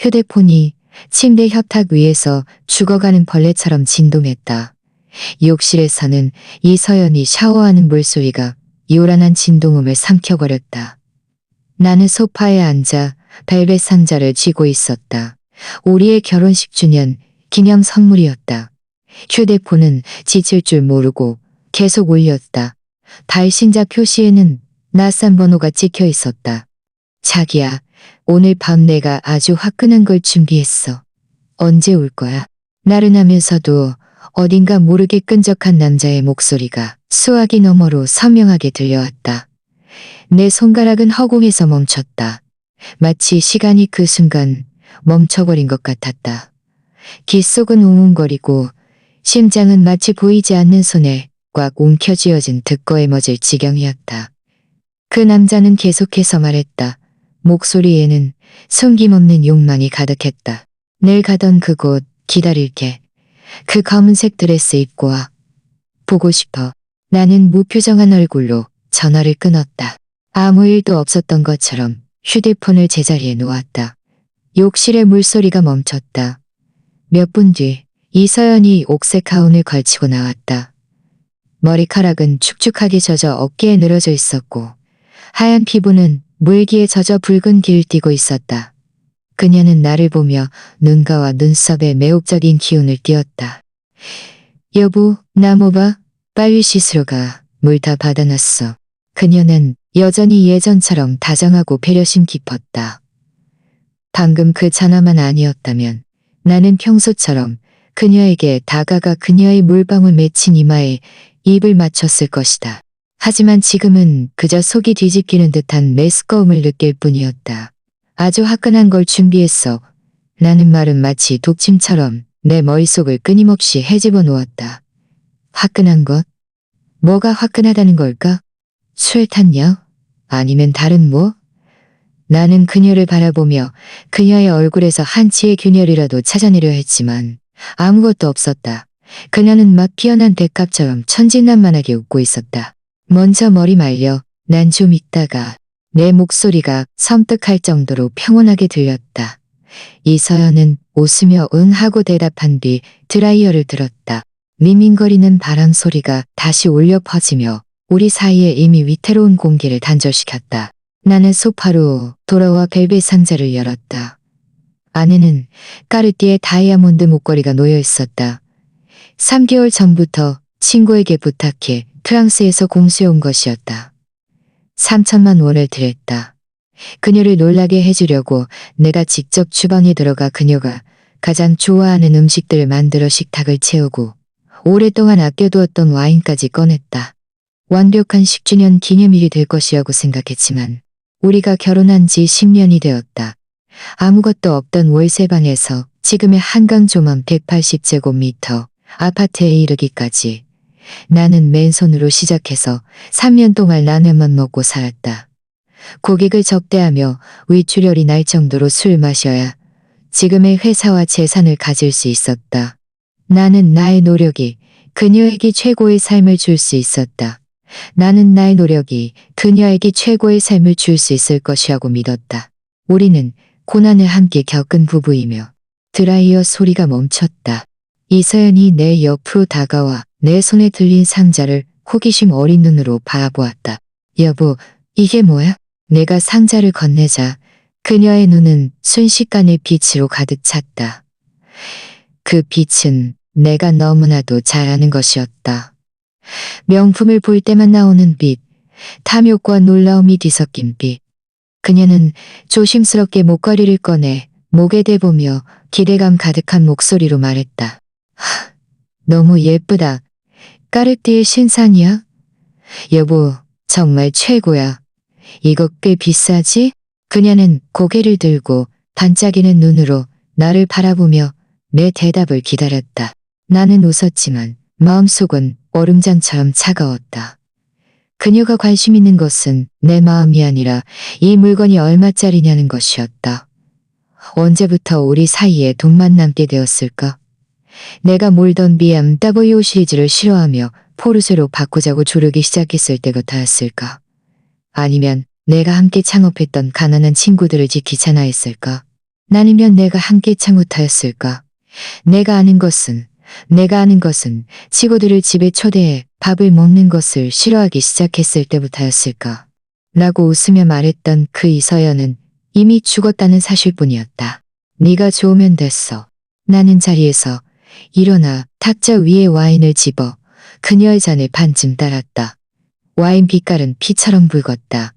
휴대폰이 침대 협탁 위에서 죽어가는 벌레처럼 진동했다. 욕실에서는 이서연이 샤워하는 물소리가 요란한 진동음을 삼켜버렸다. 나는 소파에 앉아 벨벳 상자를 쥐고 있었다. 우리의 결혼식 주년 기념 선물이었다. 휴대폰은 지칠 줄 모르고 계속 울렸다. 발신자 표시에는 낯선 번호가 찍혀 있었다. 자기야, 오늘 밤 내가 아주 화끈한 걸 준비했어. 언제 올 거야? 나른하면서도 어딘가 모르게 끈적한 남자의 목소리가 수화기 너머로 선명하게 들려왔다. 내 손가락은 허공에서 멈췄다. 마치 시간이 그 순간 멈춰버린 것 같았다. 귀 속은 웅웅거리고 심장은 마치 보이지 않는 손에 꽉 움켜쥐어진 득거에 멎을 지경이었다. 그 남자는 계속해서 말했다. 목소리에는 숨김없는 욕망이 가득했다. 늘 가던 그곳 기다릴게. 그 검은색 드레스 입고 와. 보고 싶어. 나는 무표정한 얼굴로 전화를 끊었다. 아무 일도 없었던 것처럼 휴대폰을 제자리에 놓았다. 욕실의 물소리가 멈췄다. 몇 분 뒤 이서연이 옥색 가운을 걸치고 나왔다. 머리카락은 축축하게 젖어 어깨에 늘어져 있었고 하얀 피부는 물기에 젖어 붉은 기를 띠고 있었다. 그녀는 나를 보며 눈가와 눈썹에 매혹적인 기운을 띄었다. 여보, 나 뭐 봐? 빨리 씻으러 가. 물 다 받아놨어. 그녀는 여전히 예전처럼 다정하고 배려심 깊었다. 방금 그 전화만 아니었다면 나는 평소처럼 그녀에게 다가가 그녀의 물방울 맺힌 이마에 입을 맞췄을 것이다. 하지만 지금은 그저 속이 뒤집히는 듯한 메스꺼움을 느낄 뿐이었다. 아주 화끈한 걸 준비했어. 라는 말은 마치 독침처럼 내 머릿속을 끊임없이 헤집어 놓았다. 화끈한 것? 뭐가 화끈하다는 걸까? 술 탔냐? 아니면 다른 뭐? 나는 그녀를 바라보며 그녀의 얼굴에서 한치의 균열이라도 찾아내려 했지만 아무것도 없었다. 그녀는 막 피어난 백합처럼 천진난만하게 웃고 있었다. 먼저 머리 말려. 난 좀 있다가. 내 목소리가 섬뜩할 정도로 평온하게 들렸다. 이서연은 웃으며 응 하고 대답한 뒤 드라이어를 들었다. 미민거리는 바람 소리가 다시 울려 퍼지며 우리 사이에 이미 위태로운 공기를 단절시켰다. 나는 소파로 돌아와 벨벳 상자를 열었다. 안에는 까르띠에 다이아몬드 목걸이가 놓여 있었다. 3개월 전부터 친구에게 부탁해 프랑스에서 공수해온 것이었다. 3천만 원을 들였다. 그녀를 놀라게 해주려고 내가 직접 주방에 들어가 그녀가 가장 좋아하는 음식들을 만들어 식탁을 채우고 오랫동안 아껴두었던 와인까지 꺼냈다. 완벽한 10주년 기념일이 될 것이라고 생각했지만 우리가 결혼한 지 10년이 되었다. 아무것도 없던 월세방에서 지금의 한강 조망 180제곱미터 아파트에 이르기까지 나는 맨손으로 시작해서 3년 동안 라면만 먹고 살았다. 고객을 적대하며 위출혈이 날 정도로 술 마셔야 지금의 회사와 재산을 가질 수 있었다. 나는 나의 노력이 그녀에게 최고의 삶을 줄 수 있었다. 나는 나의 노력이 그녀에게 최고의 삶을 줄 수 있을 것이라고 믿었다. 우리는 고난을 함께 겪은 부부이며 드라이어 소리가 멈췄다. 이서연이 내 옆으로 다가와 내 손에 들린 상자를 호기심 어린 눈으로 바라보았다. 여보, 이게 뭐야? 내가 상자를 건네자 그녀의 눈은 순식간에 빛으로 가득 찼다. 그 빛은 내가 너무나도 잘 아는 것이었다. 명품을 볼 때만 나오는 빛, 탐욕과 놀라움이 뒤섞인 빛. 그녀는 조심스럽게 목걸이를 꺼내 목에 대보며 기대감 가득한 목소리로 말했다. 너무 예쁘다. 까르띠에 신상이야? 여보, 정말 최고야. 이거 꽤 비싸지? 그녀는 고개를 들고 반짝이는 눈으로 나를 바라보며 내 대답을 기다렸다. 나는 웃었지만 마음속은 얼음장처럼 차가웠다. 그녀가 관심 있는 것은 내 마음이 아니라 이 물건이 얼마짜리냐는 것이었다. 언제부터 우리 사이에 돈만 남게 되었을까? 내가 몰던 BMW 시리즈를 싫어하며 포르쉐로 바꾸자고 조르기 시작했을 때부터였을까? 아니면 내가 함께 창업했던 가난한 친구들을 지키잖아 했을까? 나누면 내가 함께 참못하였을까? 내가 아는 것은 친구들을 집에 초대해 밥을 먹는 것을 싫어하기 시작했을 때부터였을까? 라고 웃으며 말했던 그 이서연은 이미 죽었다는 사실뿐이었다. 네가 좋으면 됐어. 나는 자리에서 일어나 탁자 위에 와인을 집어 그녀의 잔을 반쯤 따랐다. 와인 빛깔은 피처럼 붉었다.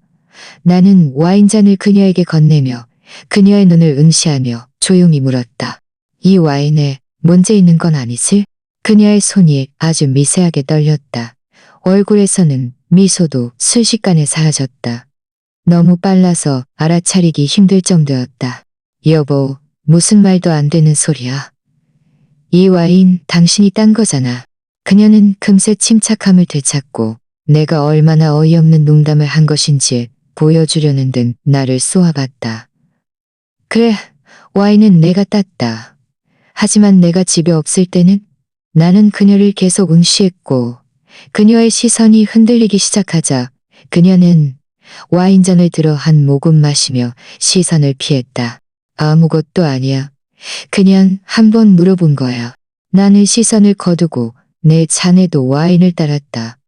나는 와인잔을 그녀에게 건네며 그녀의 눈을 응시하며 조용히 물었다. 이 와인에 문제 있는 건 아니지? 그녀의 손이 아주 미세하게 떨렸다. 얼굴에서는 미소도 순식간에 사라졌다. 너무 빨라서 알아차리기 힘들 정도였다. 여보, 무슨 말도 안 되는 소리야. 이 와인 당신이 딴 거잖아. 그녀는 금세 침착함을 되찾고 내가 얼마나 어이없는 농담을 한 것인지 보여주려는 듯 나를 쏘아봤다. 그래, 와인은 내가 땄다. 하지만 내가 집에 없을 때는 나는 그녀를 계속 응시했고 그녀의 시선이 흔들리기 시작하자 그녀는 와인잔을 들어 한 모금 마시며 시선을 피했다. 아무것도 아니야. 그냥 한번 물어본 거야. 나는 시선을 거두고 내 잔에도 와인을 따랐다.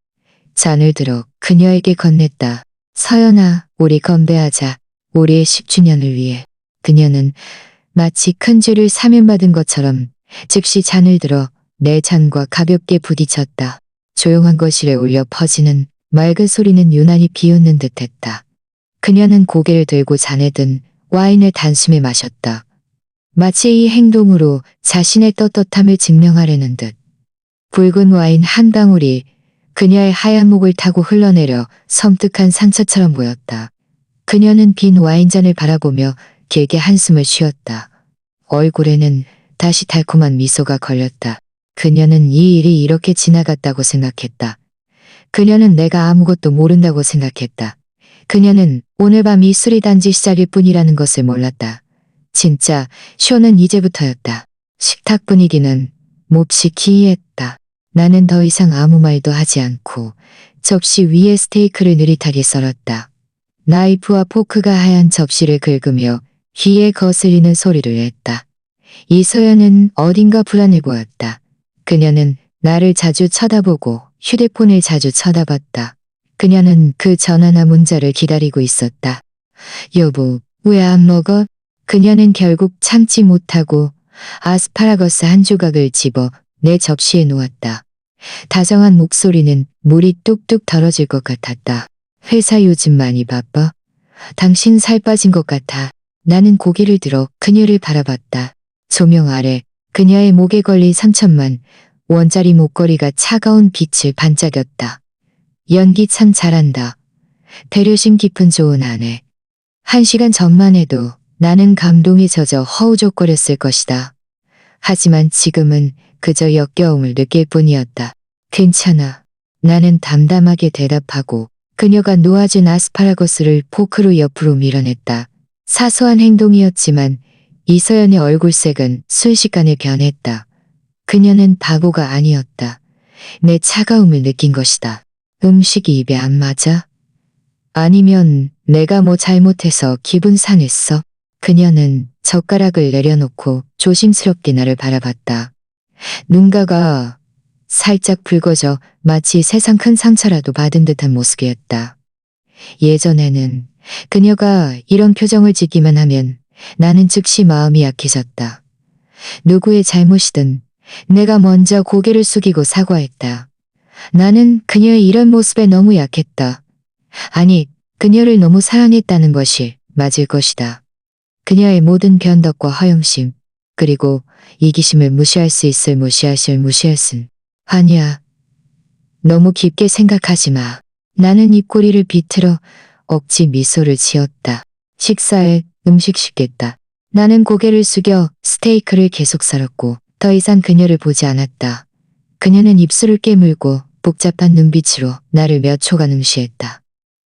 잔을 들어 그녀에게 건넸다. 서연아, 우리 건배하자. 우리의 10주년을 위해. 그녀는 마치 큰 죄를 사면받은 것처럼 즉시 잔을 들어 내 잔과 가볍게 부딪혔다. 조용한 거실에 울려 퍼지는 맑은 소리는 유난히 비웃는 듯했다. 그녀는 고개를 들고 잔에 든 와인을 단숨에 마셨다. 마치 이 행동으로 자신의 떳떳함을 증명하려는 듯. 붉은 와인 한 방울이 그녀의 하얀 목을 타고 흘러내려 섬뜩한 상처처럼 보였다. 그녀는 빈 와인잔을 바라보며 길게 한숨을 쉬었다. 얼굴에는 다시 달콤한 미소가 걸렸다. 그녀는 이 일이 이렇게 지나갔다고 생각했다. 그녀는 내가 아무것도 모른다고 생각했다. 그녀는 오늘 밤 이 술이 단지 시작일 뿐이라는 것을 몰랐다. 진짜 쇼는 이제부터였다. 식탁 분위기는 몹시 기이했다. 나는 더 이상 아무 말도 하지 않고 접시 위에 스테이크를 느릿하게 썰었다. 나이프와 포크가 하얀 접시를 긁으며 귀에 거슬리는 소리를 냈다. 이서연은 어딘가 불안해 보였다. 그녀는 나를 자주 쳐다보고 휴대폰을 자주 쳐다봤다. 그녀는 그 전화나 문자를 기다리고 있었다. 여보, 왜 안 먹어? 그녀는 결국 참지 못하고 아스파라거스 한 조각을 집어 내 접시에 놓았다. 다정한 목소리는 물이 뚝뚝 덜어질 것 같았다. 회사 요즘 많이 바빠? 당신 살 빠진 것 같아. 나는 고개를 들어 그녀를 바라봤다. 조명 아래 그녀의 목에 걸린 3천만 원짜리 목걸이가 차가운 빛을 반짝였다. 연기 참 잘한다. 배려심 깊은 좋은 아내. 1시간 전만 해도 나는 감동에 젖어 허우적거렸을 것이다. 하지만 지금은 그저 역겨움을 느낄 뿐이었다. 괜찮아. 나는 담담하게 대답하고 그녀가 놓아준 아스파라거스를 포크로 옆으로 밀어냈다. 사소한 행동이었지만 이서연의 얼굴색은 순식간에 변했다. 그녀는 바보가 아니었다. 내 차가움을 느낀 것이다. 음식이 입에 안 맞아? 아니면 내가 뭐 잘못해서 기분 상했어? 그녀는 젓가락을 내려놓고 조심스럽게 나를 바라봤다. 눈가가 살짝 붉어져 마치 세상 큰 상처라도 받은 듯한 모습이었다. 예전에는 그녀가 이런 표정을 짓기만 하면 나는 즉시 마음이 약해졌다. 누구의 잘못이든 내가 먼저 고개를 숙이고 사과했다. 나는 그녀의 이런 모습에 너무 약했다. 아니, 그녀를 너무 사랑했다는 것이 맞을 것이다. 그녀의 모든 변덕과 허영심, 그리고 이기심을 무시할 수 있을 무시했음. 아니야. 너무 깊게 생각하지 마. 나는 입꼬리를 비틀어 억지 미소를 지었다. 식사에 음식 시켰다. 나는 고개를 숙여 스테이크를 계속 썰었고 더 이상 그녀를 보지 않았다. 그녀는 입술을 깨물고 복잡한 눈빛으로 나를 몇 초간 응시했다.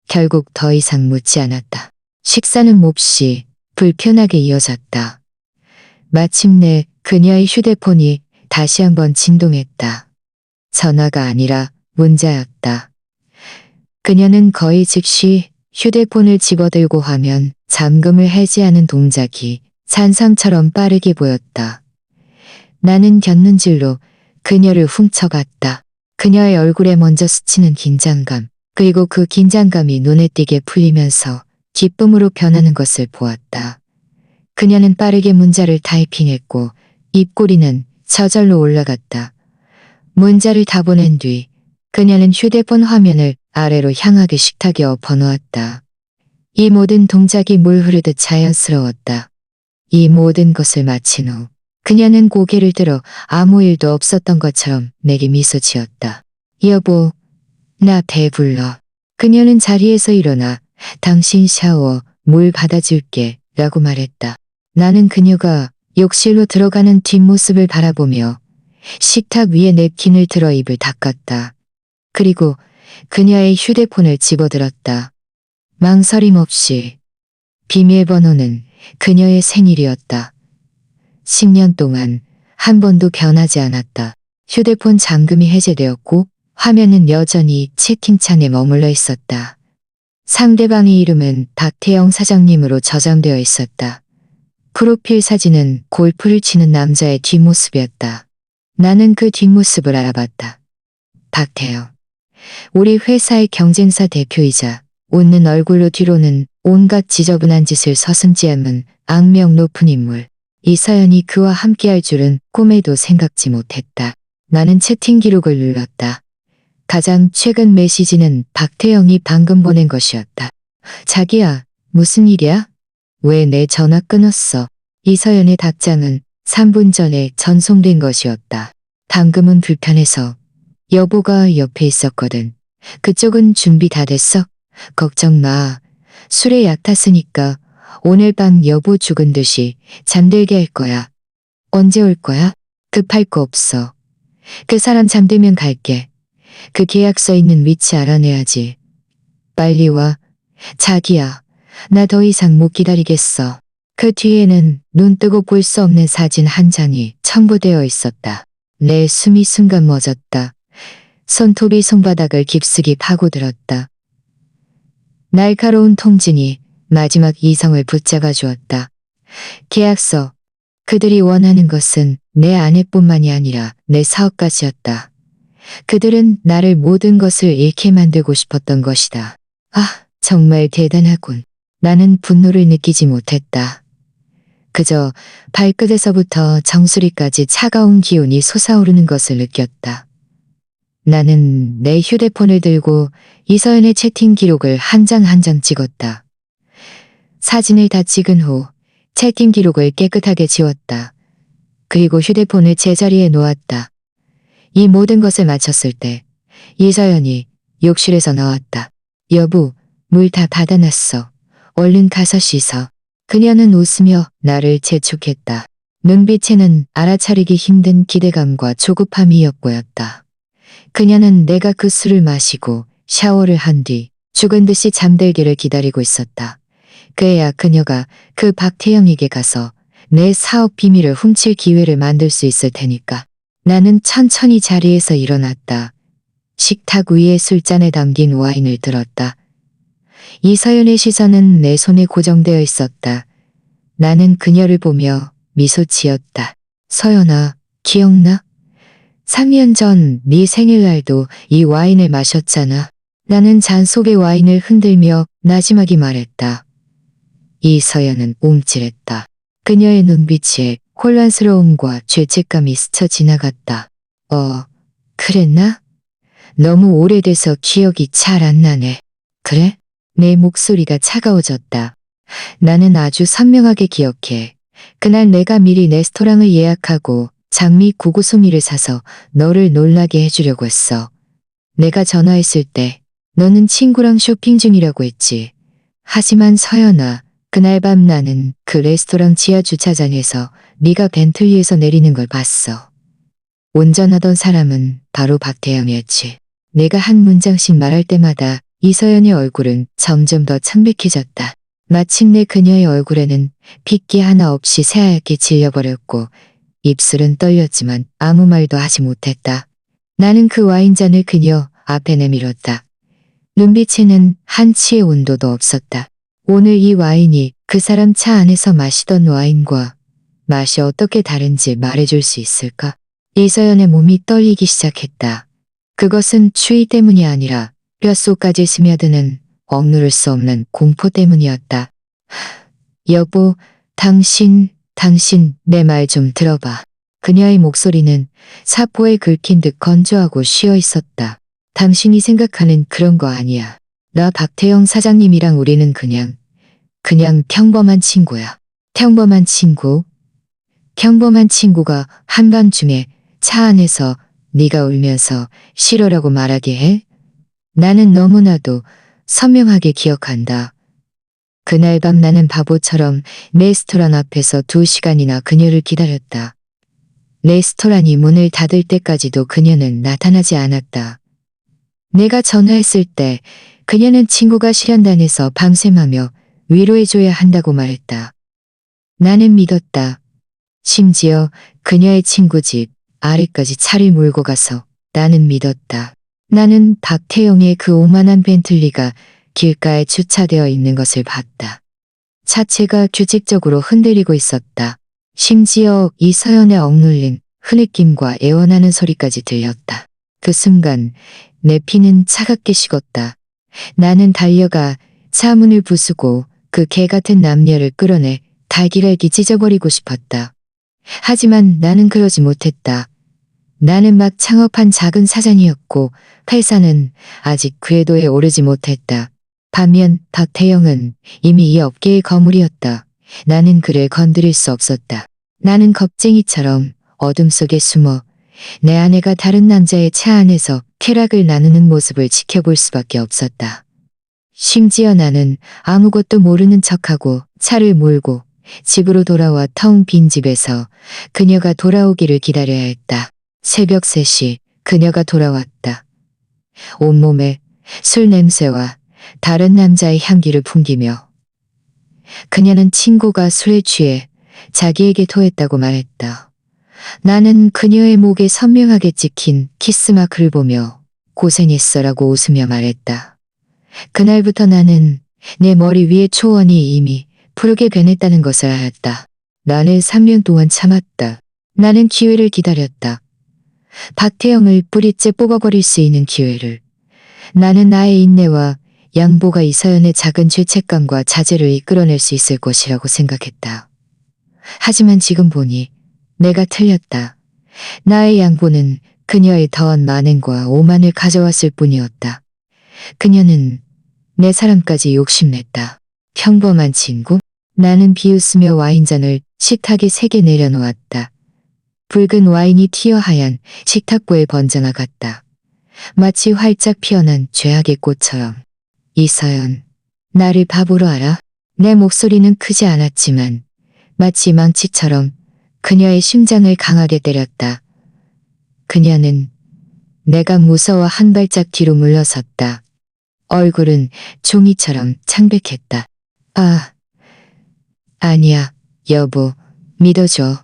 결국 더 이상 묻지 않았다. 식사는 몹시 불편하게 이어졌다. 마침내 그녀의 휴대폰이 다시 한번 진동했다. 전화가 아니라 문자였다. 그녀는 거의 즉시 휴대폰을 집어들고 하면 잠금을 해제하는 동작이 잔상처럼 빠르게 보였다. 나는 곁눈질로 그녀를 훔쳐갔다. 그녀의 얼굴에 먼저 스치는 긴장감, 그리고 그 긴장감이 눈에 띄게 풀리면서 기쁨으로 변하는 것을 보았다. 그녀는 빠르게 문자를 타이핑했고 입꼬리는 저절로 올라갔다. 문자를 다 보낸 뒤 그녀는 휴대폰 화면을 아래로 향하게 식탁에 엎어놓았다. 이 모든 동작이 물 흐르듯 자연스러웠다. 이 모든 것을 마친 후 그녀는 고개를 들어 아무 일도 없었던 것처럼 내게 미소 지었다. 여보, 나 배불러. 그녀는 자리에서 일어나 당신 샤워, 물 받아줄게 라고 말했다. 나는 그녀가 욕실로 들어가는 뒷모습을 바라보며 식탁 위에 냅킨을 들어 입을 닦았다. 그리고 그녀의 휴대폰을 집어들었다. 망설임 없이. 비밀번호는 그녀의 생일이었다. 10년 동안 한 번도 변하지 않았다. 휴대폰 잠금이 해제되었고 화면은 여전히 채팅창에 머물러 있었다. 상대방의 이름은 박태영 사장님으로 저장되어 있었다. 프로필 사진은 골프를 치는 남자의 뒷모습이었다. 나는 그 뒷모습을 알아봤다. 박태영. 우리 회사의 경쟁사 대표이자 웃는 얼굴로 뒤로는 온갖 지저분한 짓을 서슴지않는 악명 높은 인물. 이서연이 그와 함께할 줄은 꿈에도 생각지 못했다. 나는 채팅 기록을 눌렀다. 가장 최근 메시지는 박태영이 방금 보낸 것이었다. 자기야, 무슨 일이야? 왜 내 전화 끊었어? 이서연의 답장은 3분 전에 전송된 것이었다. 방금은 불편해서 여보가 옆에 있었거든. 그쪽은 준비 다 됐어? 걱정 마. 술에 약 탔으니까 오늘 밤 여보 죽은 듯이 잠들게 할 거야. 언제 올 거야? 급할 거 없어. 그 사람 잠들면 갈게. 그 계약서 있는 위치 알아내야지. 빨리 와. 자기야, 나 더 이상 못 기다리겠어. 그 뒤에는 눈 뜨고 볼 수 없는 사진 한 장이 첨부되어 있었다. 내 숨이 순간 멎었다. 손톱이 손바닥을 깊숙이 파고들었다. 날카로운 통진이 마지막 이성을 붙잡아 주었다. 계약서. 그들이 원하는 것은 내 아내뿐만이 아니라 내 사업까지였다. 그들은 나를 모든 것을 잃게 만들고 싶었던 것이다. 아, 정말 대단하군. 나는 분노를 느끼지 못했다. 그저 발끝에서부터 정수리까지 차가운 기운이 솟아오르는 것을 느꼈다. 나는 내 휴대폰을 들고 이서연의 채팅 기록을 한 장 한 장 찍었다. 사진을 다 찍은 후 채팅 기록을 깨끗하게 지웠다. 그리고 휴대폰을 제자리에 놓았다. 이 모든 것을 마쳤을 때 이서연이 욕실에서 나왔다. 여보, 물 다 받아놨어. 얼른 가서 씻어. 그녀는 웃으며 나를 재촉했다. 눈빛에는 알아차리기 힘든 기대감과 조급함이 엿보였다. 그녀는 내가 그 술을 마시고 샤워를 한 뒤 죽은 듯이 잠들기를 기다리고 있었다. 그래야 그녀가 그 박태영에게 가서 내 사업 비밀을 훔칠 기회를 만들 수 있을 테니까. 나는 천천히 자리에서 일어났다. 식탁 위에 술잔에 담긴 와인을 들었다. 이서연의 시선은 내 손에 고정되어 있었다. 나는 그녀를 보며 미소 지었다. 서연아, 기억나? 3년 전 네 생일날도 이 와인을 마셨잖아. 나는 잔 속의 와인을 흔들며 나지막이 말했다. 이서연은 움찔했다. 그녀의 눈빛에 혼란스러움과 죄책감이 스쳐 지나갔다. 그랬나? 너무 오래돼서 기억이 잘 안 나네. 그래? 내 목소리가 차가워졌다. 나는 아주 선명하게 기억해. 그날 내가 미리 레스토랑을 예약하고 장미 구구소미를 사서 너를 놀라게 해주려고 했어. 내가 전화했을 때 너는 친구랑 쇼핑 중이라고 했지. 하지만 서연아, 그날 밤 나는 그 레스토랑 지하 주차장에서 네가 벤틀리에서 내리는 걸 봤어. 운전하던 사람은 바로 박태영이었지. 내가 한 문장씩 말할 때마다 이서연의 얼굴은 점점 더 창백해졌다. 마침내 그녀의 얼굴에는 핏기 하나 없이 새하얗게 질려버렸고 입술은 떨렸지만 아무 말도 하지 못했다. 나는 그 와인잔을 그녀 앞에 내밀었다. 눈빛에는 한치의 온도도 없었다. 오늘 이 와인이 그 사람 차 안에서 마시던 와인과 맛이 어떻게 다른지 말해줄 수 있을까? 이서연의 몸이 떨리기 시작했다. 그것은 추위 때문이 아니라 뼛속까지 스며드는 억누를 수 없는 공포 때문이었다. 여보, 당신 내 말 좀 들어봐. 그녀의 목소리는 사포에 긁힌 듯 건조하고 쉬어 있었다. 당신이 생각하는 그런 거 아니야. 나 박태영 사장님이랑 우리는 그냥 평범한 친구야. 평범한 친구? 평범한 친구가 한밤중에 차 안에서 네가 울면서 싫어라고 말하게 해? 나는 너무나도 선명하게 기억한다. 그날 밤 나는 바보처럼 레스토랑 앞에서 2시간이나 그녀를 기다렸다. 레스토랑이 문을 닫을 때까지도 그녀는 나타나지 않았다. 내가 전화했을 때 그녀는 친구가 실현단에서 밤샘하며 위로해줘야 한다고 말했다. 나는 믿었다. 심지어 그녀의 친구 집 아래까지 차를 몰고 가서 나는 믿었다. 나는 박태영의 그 오만한 벤틀리가 길가에 주차되어 있는 것을 봤다. 차체가 규칙적으로 흔들리고 있었다. 심지어 이서연의 억눌린 흐느낌과 애원하는 소리까지 들렸다. 그 순간 내 피는 차갑게 식었다. 나는 달려가 차 문을 부수고 그 개같은 남녀를 끌어내 달기랄기 찢어버리고 싶었다. 하지만 나는 그러지 못했다. 나는 막 창업한 작은 사장이었고 회사는 아직 궤도에 오르지 못했다. 반면 박태영은 이미 이 업계의 거물이었다. 나는 그를 건드릴 수 없었다. 나는 겁쟁이처럼 어둠 속에 숨어 내 아내가 다른 남자의 차 안에서 쾌락을 나누는 모습을 지켜볼 수밖에 없었다. 심지어 나는 아무것도 모르는 척하고 차를 몰고 집으로 돌아와 텅 빈 집에서 그녀가 돌아오기를 기다려야 했다. 새벽 3시 그녀가 돌아왔다. 온몸에 술 냄새와 다른 남자의 향기를 풍기며 그녀는 친구가 술에 취해 자기에게 토했다고 말했다. 나는 그녀의 목에 선명하게 찍힌 키스마크를 보며 고생했어라고 웃으며 말했다. 그날부터 나는 내 머리 위의 초원이 이미 푸르게 변했다는 것을 알았다. 나는 3년 동안 참았다. 나는 기회를 기다렸다. 박태영을 뿌리째 뽑아버릴 수 있는 기회를. 나는 나의 인내와 양보가 이서연의 작은 죄책감과 자제를 이끌어낼 수 있을 것이라고 생각했다. 하지만 지금 보니 내가 틀렸다. 나의 양보는 그녀의 더한 만행과 오만을 가져왔을 뿐이었다. 그녀는 내 사람까지 욕심냈다. 평범한 친구? 나는 비웃으며 와인잔을 식탁에 3개 내려놓았다. 붉은 와인이 튀어 하얀 식탁보에 번져나갔다. 마치 활짝 피어난 죄악의 꽃처럼. 이서연, 나를 바보로 알아? 내 목소리는 크지 않았지만 마치 망치처럼 그녀의 심장을 강하게 때렸다. 그녀는 내가 무서워 한 발짝 뒤로 물러섰다. 얼굴은 종이처럼 창백했다. 아니야, 여보, 믿어줘.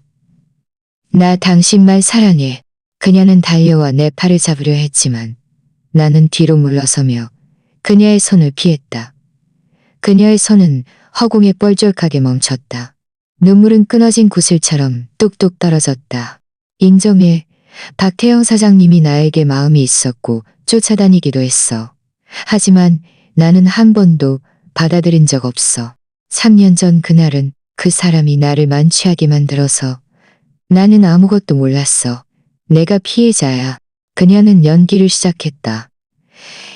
나 당신만 사랑해. 그녀는 달려와 내 팔을 잡으려 했지만 나는 뒤로 물러서며 그녀의 손을 피했다. 그녀의 손은 허공에 뻘쭘하게 멈췄다. 눈물은 끊어진 구슬처럼 뚝뚝 떨어졌다. 인정해. 박태영 사장님이 나에게 마음이 있었고 쫓아다니기도 했어. 하지만 나는 한 번도 받아들인 적 없어. 3년 전 그날은 그 사람이 나를 만취하게 만들어서 나는 아무것도 몰랐어. 내가 피해자야. 그녀는 연기를 시작했다.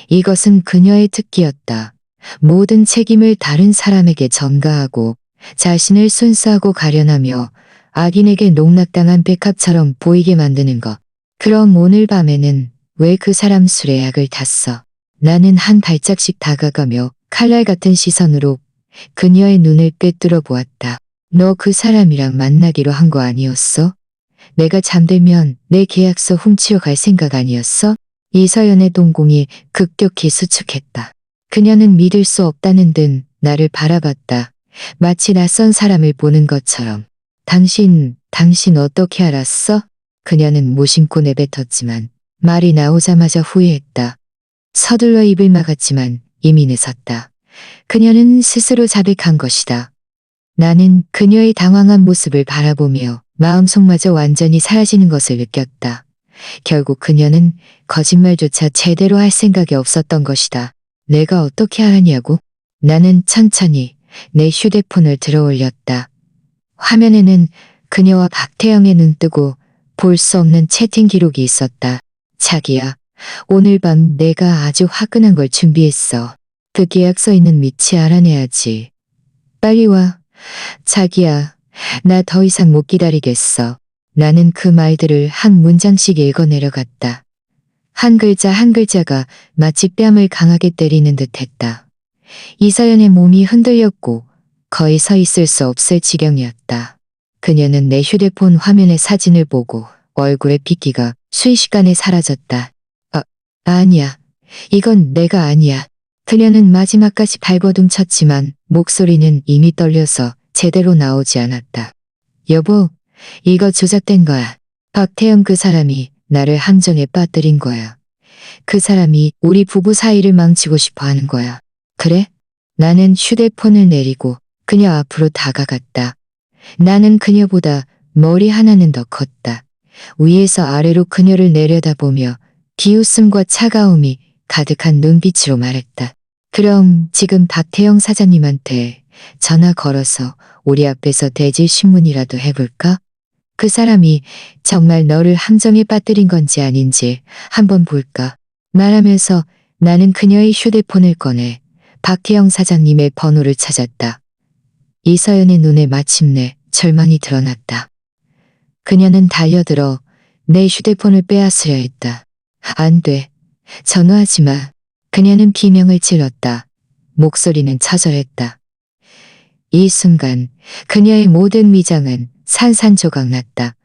이것은 그녀의 특기였다. 모든 책임을 다른 사람에게 전가하고 자신을 순수하고 가련하며 악인에게 농락당한 백합처럼 보이게 만드는 것. 그럼 오늘 밤에는 왜 그 사람 술에 약을 탔어? 나는 한 발짝씩 다가가며 칼날 같은 시선으로 그녀의 눈을 꿰뚫어 보았다. 너 그 사람이랑 만나기로 한 거 아니었어? 내가 잠들면 내 계약서 훔치러 갈 생각 아니었어? 이서연의 동공이 급격히 수축했다. 그녀는 믿을 수 없다는 듯 나를 바라봤다. 마치 낯선 사람을 보는 것처럼. 당신 어떻게 알았어? 그녀는 무심코 내뱉었지만 말이 나오자마자 후회했다. 서둘러 입을 막았지만 이미 늦었다. 그녀는 스스로 자백한 것이다. 나는 그녀의 당황한 모습을 바라보며 마음속마저 완전히 사라지는 것을 느꼈다. 결국 그녀는 거짓말조차 제대로 할 생각이 없었던 것이다. 내가 어떻게 알았냐고? 나는 천천히 내 휴대폰을 들어 올렸다. 화면에는 그녀와 박태영의 눈뜨고 볼 수 없는 채팅 기록이 있었다. 자기야, 오늘 밤 내가 아주 화끈한 걸 준비했어. 그 계약서 있는 위치 알아내야지. 빨리 와. 자기야, 나 더 이상 못 기다리겠어. 나는 그 말들을 한 문장씩 읽어 내려갔다. 한 글자 한 글자가 마치 뺨을 강하게 때리는 듯 했다. 이서연의 몸이 흔들렸고 거의 서 있을 수 없을 지경이었다. 그녀는 내 휴대폰 화면의 사진을 보고 얼굴의 핏기가 순식간에 사라졌다. 아니야. 이건 내가 아니야. 그녀는 마지막까지 발버둥 쳤지만 목소리는 이미 떨려서 제대로 나오지 않았다. 여보, 이거 조작된 거야. 박태영 그 사람이 나를 함정에 빠뜨린 거야. 그 사람이 우리 부부 사이를 망치고 싶어 하는 거야. 그래? 나는 휴대폰을 내리고 그녀 앞으로 다가갔다. 나는 그녀보다 머리 하나는 더 컸다. 위에서 아래로 그녀를 내려다보며 비웃음과 차가움이 가득한 눈빛으로 말했다. 그럼 지금 박태영 사장님한테 전화 걸어서 우리 앞에서 대질 신문이라도 해볼까? 그 사람이 정말 너를 함정에 빠뜨린 건지 아닌지 한번 볼까? 말하면서 나는 그녀의 휴대폰을 꺼내 박태영 사장님의 번호를 찾았다. 이서연의 눈에 마침내 절망이 드러났다. 그녀는 달려들어 내 휴대폰을 빼앗으려 했다. 안 돼. 전화하지 마. 그녀는 비명을 질렀다. 목소리는 처절했다. 이 순간 그녀의 모든 위장은 산산조각 났다.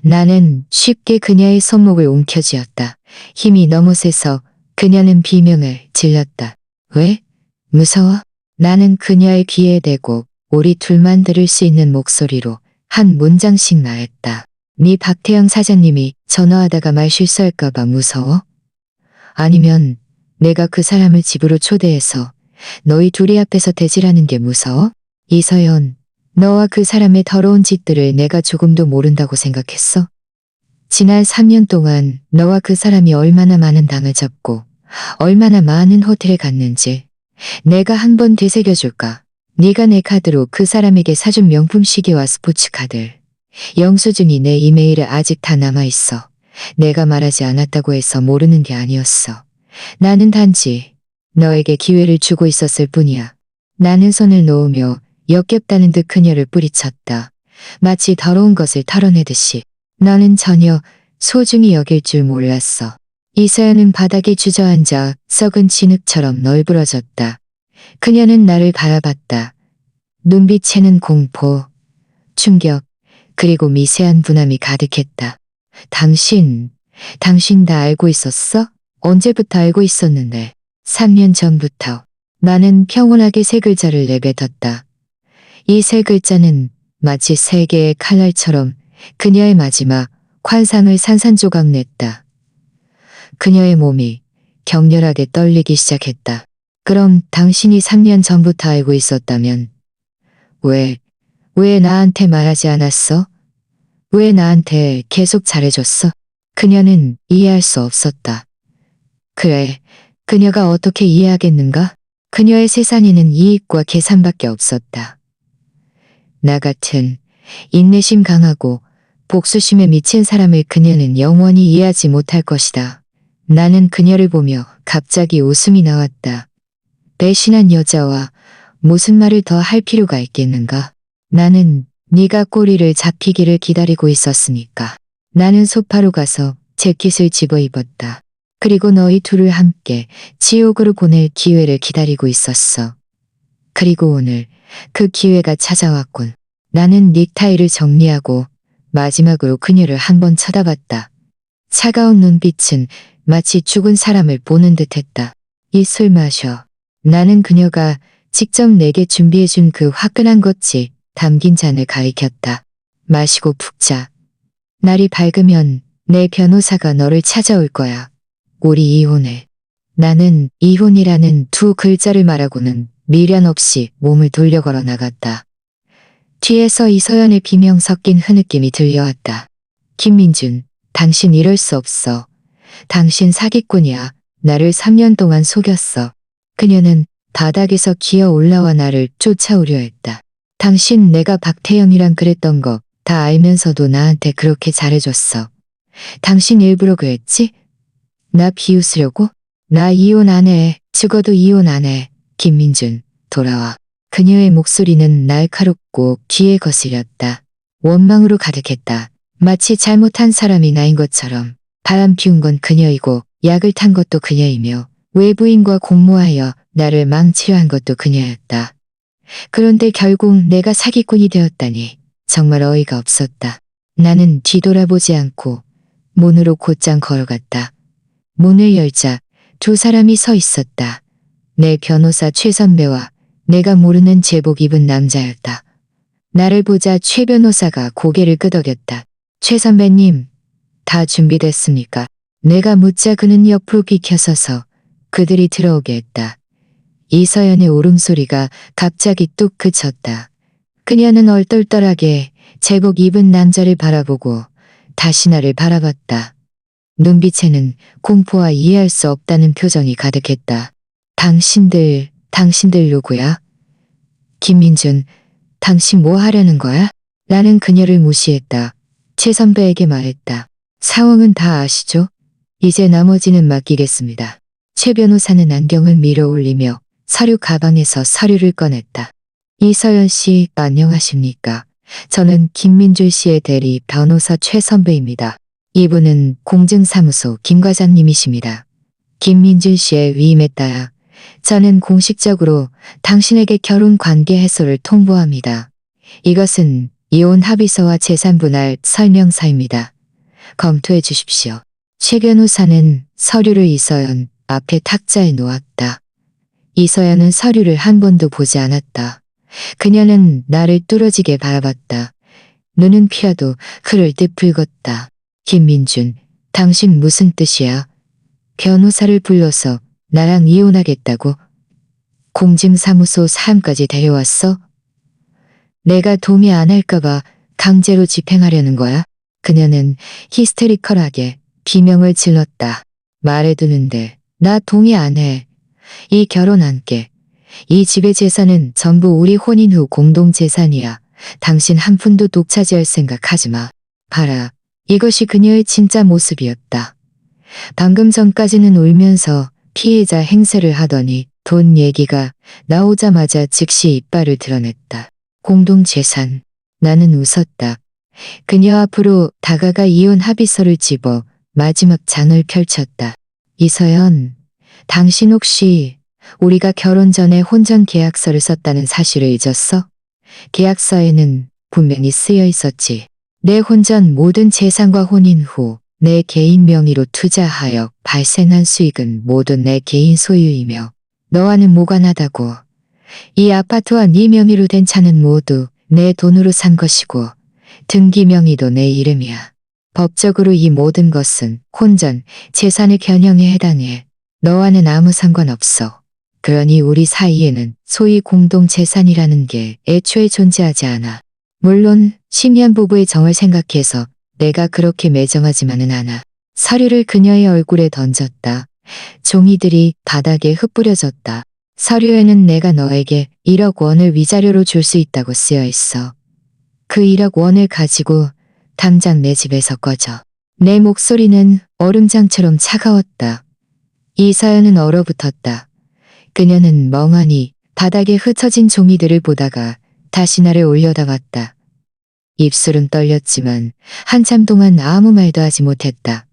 나는 쉽게 그녀의 손목을 움켜쥐었다. 힘이 너무 세서 그녀는 비명을 질렀다. 왜? 무서워? 나는 그녀의 귀에 대고 우리 둘만 들을 수 있는 목소리로 한 문장씩 말했다. 네 박태영 사장님이 전화하다가 말 실수할까봐 무서워? 아니면 내가 그 사람을 집으로 초대해서 너희 둘이 앞에서 대질하는 게 무서워? 이서연, 너와 그 사람의 더러운 짓들을 내가 조금도 모른다고 생각했어? 지난 3년 동안 너와 그 사람이 얼마나 많은 당을 잡고 얼마나 많은 호텔에 갔는지 내가 한번 되새겨줄까? 네가 내 카드로 그 사람에게 사준 명품 시계와 스포츠카들. 영수증이 내 이메일에 아직 다 남아있어. 내가 말하지 않았다고 해서 모르는 게 아니었어. 나는 단지 너에게 기회를 주고 있었을 뿐이야. 나는 손을 놓으며 역겹다는 듯 그녀를 뿌리쳤다. 마치 더러운 것을 털어내듯이. 너는 전혀 소중히 여길 줄 몰랐어. 이서연은 바닥에 주저앉아 썩은 진흙처럼 널브러졌다. 그녀는 나를 바라봤다. 눈빛에는 공포, 충격, 그리고 미세한 분함이 가득했다. 당신 다 알고 있었어? 언제부터 알고 있었는데? 3년 전부터. 나는 평온하게 세 글자를 내뱉었다. 이 세 글자는 마치 세 개의 칼날처럼 그녀의 마지막 환상을 산산조각 냈다. 그녀의 몸이 격렬하게 떨리기 시작했다. 그럼 당신이 3년 전부터 알고 있었다면 왜 나한테 말하지 않았어? 왜 나한테 계속 잘해줬어? 그녀는 이해할 수 없었다. 그래, 그녀가 어떻게 이해하겠는가? 그녀의 세상에는 이익과 계산밖에 없었다. 나 같은 인내심 강하고 복수심에 미친 사람을 그녀는 영원히 이해하지 못할 것이다. 나는 그녀를 보며 갑자기 웃음이 나왔다. 배신한 여자와 무슨 말을 더 할 필요가 있겠는가? 나는 네가 꼬리를 잡히기를 기다리고 있었으니까. 나는 소파로 가서 재킷을 집어 입었다. 그리고 너희 둘을 함께 지옥으로 보낼 기회를 기다리고 있었어. 그리고 오늘 그 기회가 찾아왔군. 나는 넥타이를 정리하고 마지막으로 그녀를 한번 쳐다봤다. 차가운 눈빛은 마치 죽은 사람을 보는 듯했다. 이 술 마셔. 나는 그녀가 직접 내게 준비해준 그 화끈한 것이 담긴 잔을 가리켰다. 마시고 푹 자. 날이 밝으면 내 변호사가 너를 찾아올 거야. 우리 이혼해. 나는 이혼이라는 두 글자를 말하고는 미련 없이 몸을 돌려 걸어 나갔다. 뒤에서 이서연의 비명 섞인 흐느낌이 들려왔다. 김민준, 당신 이럴 수 없어. 당신 사기꾼이야. 나를 3년 동안 속였어. 그녀는 바닥에서 기어 올라와 나를 쫓아오려 했다. 당신 내가 박태영이랑 그랬던 거 다 알면서도 나한테 그렇게 잘해줬어. 당신 일부러 그랬지? 나 비웃으려고? 나 이혼 안 해. 죽어도 이혼 안 해. 김민준, 돌아와. 그녀의 목소리는 날카롭고 귀에 거슬렸다. 원망으로 가득했다. 마치 잘못한 사람이 나인 것처럼. 바람 피운 건 그녀이고 약을 탄 것도 그녀이며 외부인과 공모하여 나를 망치려 한 것도 그녀였다. 그런데 결국 내가 사기꾼이 되었다니 정말 어이가 없었다. 나는 뒤돌아보지 않고 문으로 곧장 걸어갔다. 문을 열자 두 사람이 서 있었다. 내 변호사 최 선배와 내가 모르는 제복 입은 남자였다. 나를 보자 최 변호사가 고개를 끄덕였다. 최 선배님, 다 준비됐습니까? 내가 묻자 그는 옆으로 비켜서서 그들이 들어오게 했다. 이서연의 울음소리가 갑자기 뚝 그쳤다. 그녀는 얼떨떨하게 제복 입은 남자를 바라보고 다시 나를 바라봤다. 눈빛에는 공포와 이해할 수 없다는 표정이 가득했다. 당신들 누구야? 김민준, 당신 뭐 하려는 거야? 나는 그녀를 무시했다. 최 선배에게 말했다. 상황은 다 아시죠? 이제 나머지는 맡기겠습니다. 최 변호사는 안경을 밀어 올리며 서류 가방에서 서류를 꺼냈다. 이서연 씨, 안녕하십니까? 저는 김민준 씨의 대리 변호사 최 선배입니다. 이분은 공증사무소 김 과장님이십니다. 김민준 씨의 위임에 따라 저는 공식적으로 당신에게 결혼 관계 해소를 통보합니다. 이것은 이혼 합의서와 재산 분할 설명서입니다. 검토해 주십시오. 최 변호사는 서류를 이서연 앞에 탁자에 놓았다. 이서연은 서류를 한 번도 보지 않았다. 그녀는 나를 뚫어지게 바라봤다. 눈은 피어도 그럴 듯 붉었다. 김민준, 당신 무슨 뜻이야? 변호사를 불러서 나랑 이혼하겠다고? 공증사무소 사람까지 데려왔어? 내가 동의 안 할까봐 강제로 집행하려는 거야? 그녀는 히스테리컬하게 비명을 질렀다. 말해두는데 나 동의 안 해. 이 결혼 안 깨. 이 집의 재산은 전부 우리 혼인 후 공동 재산이야. 당신 한 푼도 독차지할 생각 하지 마. 봐라. 이것이 그녀의 진짜 모습이었다. 방금 전까지는 울면서 피해자 행세를 하더니 돈 얘기가 나오자마자 즉시 이빨을 드러냈다. 공동 재산. 나는 웃었다. 그녀 앞으로 다가가 이혼 합의서를 집어 마지막 장을 펼쳤다. 이서연, 당신 혹시 우리가 결혼 전에 혼전 계약서를 썼다는 사실을 잊었어? 계약서에는 분명히 쓰여 있었지. 내 혼전 모든 재산과 혼인 후 내 개인 명의로 투자하여 발생한 수익은 모두 내 개인 소유이며 너와는 무관하다고. 이 아파트와 네 명의로 된 차는 모두 내 돈으로 산 것이고 등기 명의도 내 이름이야. 법적으로 이 모든 것은 혼전, 재산의 변형에 해당해. 너와는 아무 상관없어. 그러니 우리 사이에는 소위 공동재산이라는 게 애초에 존재하지 않아. 물론 10년 부부의 정을 생각해서 내가 그렇게 매정하지만은 않아. 서류를 그녀의 얼굴에 던졌다. 종이들이 바닥에 흩뿌려졌다. 서류에는 내가 너에게 1억 원을 위자료로 줄 수 있다고 쓰여 있어. 그 1억 원을 가지고 당장 내 집에서 꺼져. 내 목소리는 얼음장처럼 차가웠다. 이서연은 얼어붙었다. 그녀는 멍하니 바닥에 흩어진 종이들을 보다가 다시 나를 올려다봤다. 입술은 떨렸지만 한참 동안 아무 말도 하지 못했다.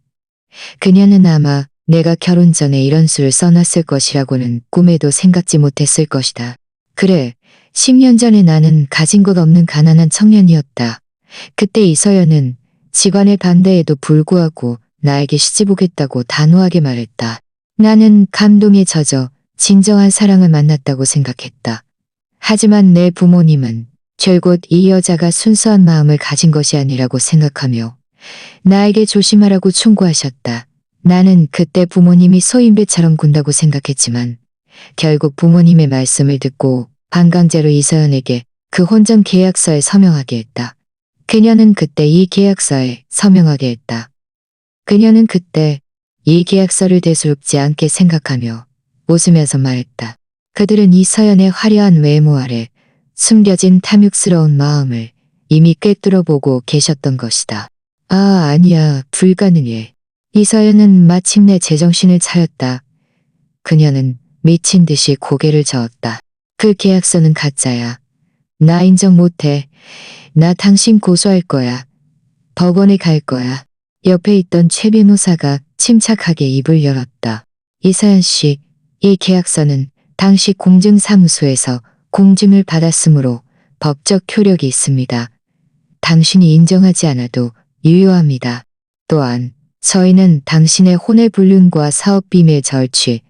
그녀는 아마 내가 결혼 전에 이런 수를 써놨을 것이라고는 꿈에도 생각지 못했을 것이다. 그래, 10년 전에 나는 가진 것 없는 가난한 청년이었다. 그때 이서연은 직원의 반대에도 불구하고 나에게 시집오겠다고 단호하게 말했다. 나는 감동에 젖어 진정한 사랑을 만났다고 생각했다. 하지만 내 부모님은 결국 이 여자가 순수한 마음을 가진 것이 아니라고 생각하며 나에게 조심하라고 충고하셨다. 나는 그때 부모님이 소인배처럼 군다고 생각했지만 결국 부모님의 말씀을 듣고 반강제로 이서연에게 그 혼전 계약서에 서명하게 했다. 그녀는 그때 이 계약서에 서명하게 했다. 그녀는 그때 이 계약서를 대수롭지 않게 생각하며 웃으면서 말했다. 그들은 이서연의 화려한 외모 아래 숨겨진 탐욕스러운 마음을 이미 꿰뚫어보고 계셨던 것이다. 아, 아니야, 불가능해. 이서연은 마침내 제정신을 차렸다. 그녀는 미친 듯이 고개를 저었다. 그 계약서는 가짜야. 나 인정 못해. 나 당신 고소할 거야. 법원에 갈 거야. 옆에 있던 최 변호사가 침착하게 입을 열었다. 이서연 씨, 이 계약서는 당시 공증사무소에서 공증을 받았으므로 법적 효력이 있습니다. 당신이 인정하지 않아도 유효합니다. 또한 저희는 당신의 혼외불륜과 사업비밀 절취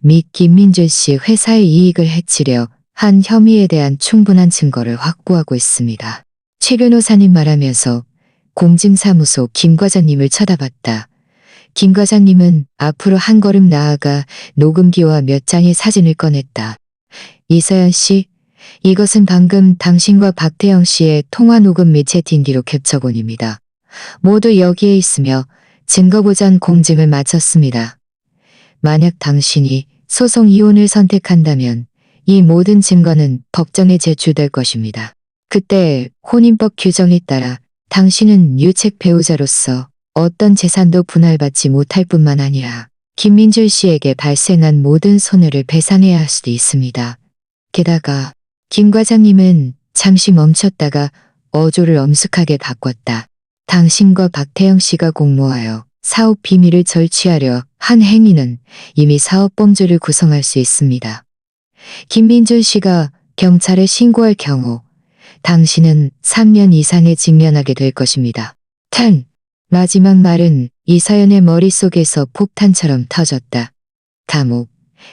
및 김민준 씨 회사의 이익을 해치려 한 혐의에 대한 충분한 증거를 확보하고 있습니다. 최 변호사님 말하면서 공증사무소 김 과장님을 쳐다봤다. 김 과장님은 앞으로 한 걸음 나아가 녹음기와 몇 장의 사진을 꺼냈다. 이서연 씨, 이것은 방금 당신과 박태영 씨의 통화 녹음 및 채팅 기록 캡처본입니다. 모두 여기에 있으며 증거보전 공증을 마쳤습니다. 만약 당신이 소송 이혼을 선택한다면 이 모든 증거는 법정에 제출될 것입니다. 그때 혼인법 규정에 따라 당신은 유책 배우자로서 어떤 재산도 분할받지 못할 뿐만 아니라 김민준 씨에게 발생한 모든 손해를 배상해야 할 수도 있습니다. 게다가 김 과장님은 잠시 멈췄다가 어조를 엄숙하게 바꿨다. 당신과 박태영 씨가 공모하여 사업 비밀을 절취하려 한 행위는 이미 사업범죄를 구성할 수 있습니다. 김민준 씨가 경찰에 신고할 경우 당신은 3년 이상에 직면하게 될 것입니다. 탄! 마지막 말은 이서연의 머릿속에서 폭탄처럼 터졌다. 감옥.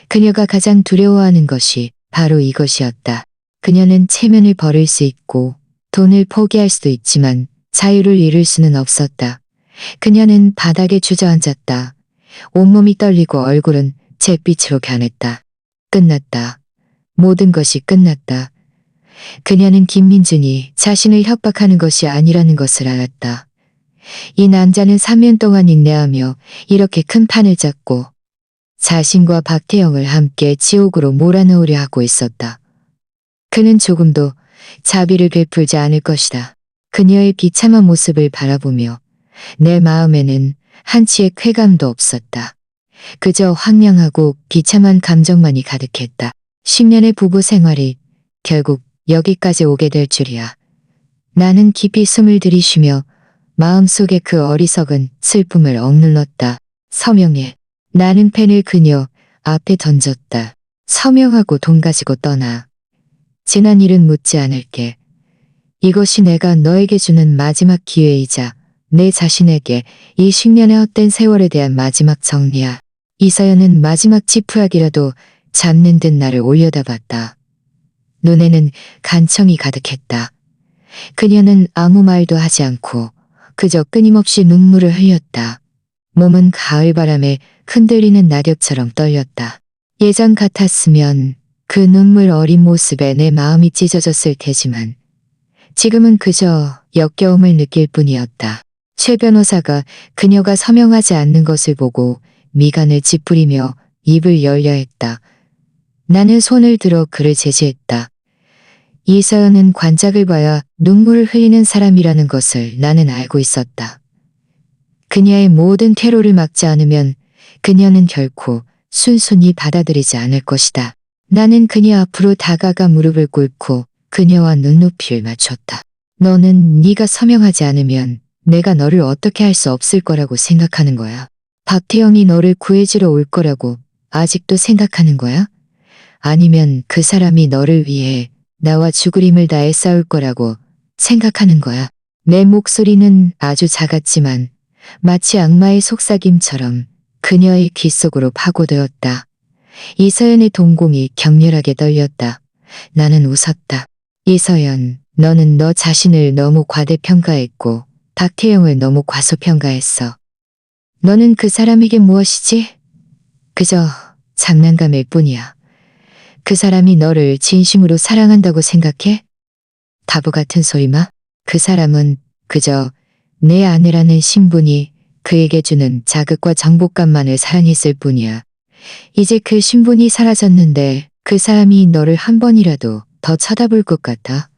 그녀가 가장 두려워하는 것이 바로 이것이었다. 그녀는 체면을 버릴 수 있고 돈을 포기할 수도 있지만 자유를 잃을 수는 없었다. 그녀는 바닥에 주저앉았다. 온몸이 떨리고 얼굴은 잿빛으로 변했다. 끝났다. 모든 것이 끝났다. 그녀는 김민준이 자신을 협박하는 것이 아니라는 것을 알았다. 이 남자는 3년 동안 인내하며 이렇게 큰 판을 짰고 자신과 박태영을 함께 지옥으로 몰아넣으려 하고 있었다. 그는 조금도 자비를 베풀지 않을 것이다. 그녀의 비참한 모습을 바라보며 내 마음에는 한치의 쾌감도 없었다. 그저 황량하고 비참한 감정만이 가득했다. 10년의 부부 생활이 결국 여기까지 오게 될 줄이야. 나는 깊이 숨을 들이쉬며 마음속에 그 어리석은 슬픔을 억눌렀다. 서명해. 나는 펜을 그녀 앞에 던졌다. 서명하고 돈 가지고 떠나. 지난 일은 묻지 않을게. 이것이 내가 너에게 주는 마지막 기회이자 내 자신에게 이 10년의 헛된 세월에 대한 마지막 정리야. 이서연은 마지막 지푸라기라도 잡는 듯 나를 올려다봤다. 눈에는 간청이 가득했다. 그녀는 아무 말도 하지 않고 그저 끊임없이 눈물을 흘렸다. 몸은 가을바람에 흔들리는 낙엽처럼 떨렸다. 예전 같았으면 그 눈물 어린 모습에 내 마음이 찢어졌을 테지만 지금은 그저 역겨움을 느낄 뿐이었다. 최 변호사가 그녀가 서명하지 않는 것을 보고 미간을 찌푸리며 입을 열려 했다. 나는 손을 들어 그를 제지했다. 이서연은 관작을 봐야 눈물을 흘리는 사람이라는 것을 나는 알고 있었다. 그녀의 모든 퇴로를 막지 않으면 그녀는 결코 순순히 받아들이지 않을 것이다. 나는 그녀 앞으로 다가가 무릎을 꿇고 그녀와 눈높이를 맞췄다. 너는 네가 서명하지 않으면 내가 너를 어떻게 할 수 없을 거라고 생각하는 거야? 박태영이 너를 구해주러 올 거라고 아직도 생각하는 거야? 아니면 그 사람이 너를 위해 나와 죽을 힘을 다해 싸울 거라고 생각하는 거야? 내 목소리는 아주 작았지만 마치 악마의 속삭임처럼 그녀의 귀 속으로 파고들었다. 이서연의 동공이 격렬하게 떨렸다. 나는 웃었다. 이서연, 너는 너 자신을 너무 과대평가했고 박태영을 너무 과소평가했어. 너는 그 사람에게 무엇이지? 그저 장난감일 뿐이야. 그 사람이 너를 진심으로 사랑한다고 생각해? 바보 같은 소리마. 그 사람은 그저 내 아내라는 신분이 그에게 주는 자극과 정복감만을 사랑했을 뿐이야. 이제 그 신분이 사라졌는데 그 사람이 너를 한 번이라도 더 쳐다볼 것 같아.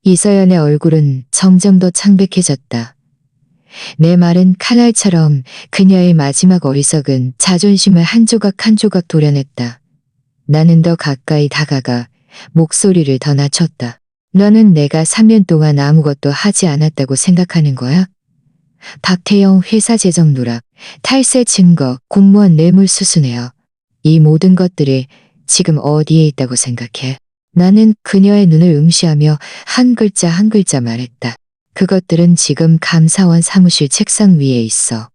이서연의 얼굴은 점점 더 창백해졌다. 내 말은 칼날처럼 그녀의 마지막 어리석은 자존심을 한 조각 한 조각 도려냈다. 나는 더 가까이 다가가 목소리를 더 낮췄다. 너는 내가 3년 동안 아무것도 하지 않았다고 생각하는 거야? 박태영 회사 재정 누락, 탈세 증거, 공무원 뇌물 수수네요. 이 모든 것들이 지금 어디에 있다고 생각해? 나는 그녀의 눈을 응시하며 한 글자 한 글자 말했다. 그것들은 지금 감사원 사무실 책상 위에 있어.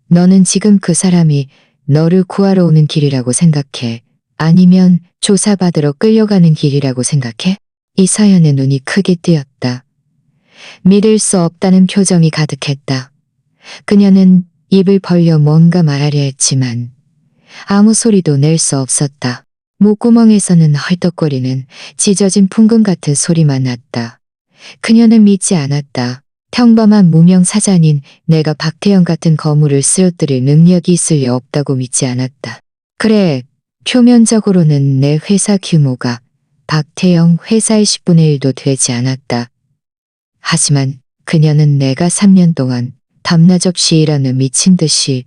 너는 지금 그 사람이 너를 구하러 오는 길이라고 생각해? 아니면 조사받으러 끌려가는 길이라고 생각해? 이서연의 눈이 크게 뜨였다. 믿을 수 없다는 표정이 가득했다. 그녀는 입을 벌려 뭔가 말하려 했지만 아무 소리도 낼 수 없었다. 목구멍에서는 헐떡거리는 찢어진 풍금 같은 소리만 났다. 그녀는 믿지 않았다. 평범한 무명 사장인 내가 박태영 같은 거물을 쓰러뜨릴 능력이 있을 리 없다고 믿지 않았다. 그래, 표면적으로는 내 회사 규모가 박태영 회사의 10분의 1도 되지 않았다. 하지만 그녀는 내가 3년 동안 밤낮 없이 일하는 미친 듯이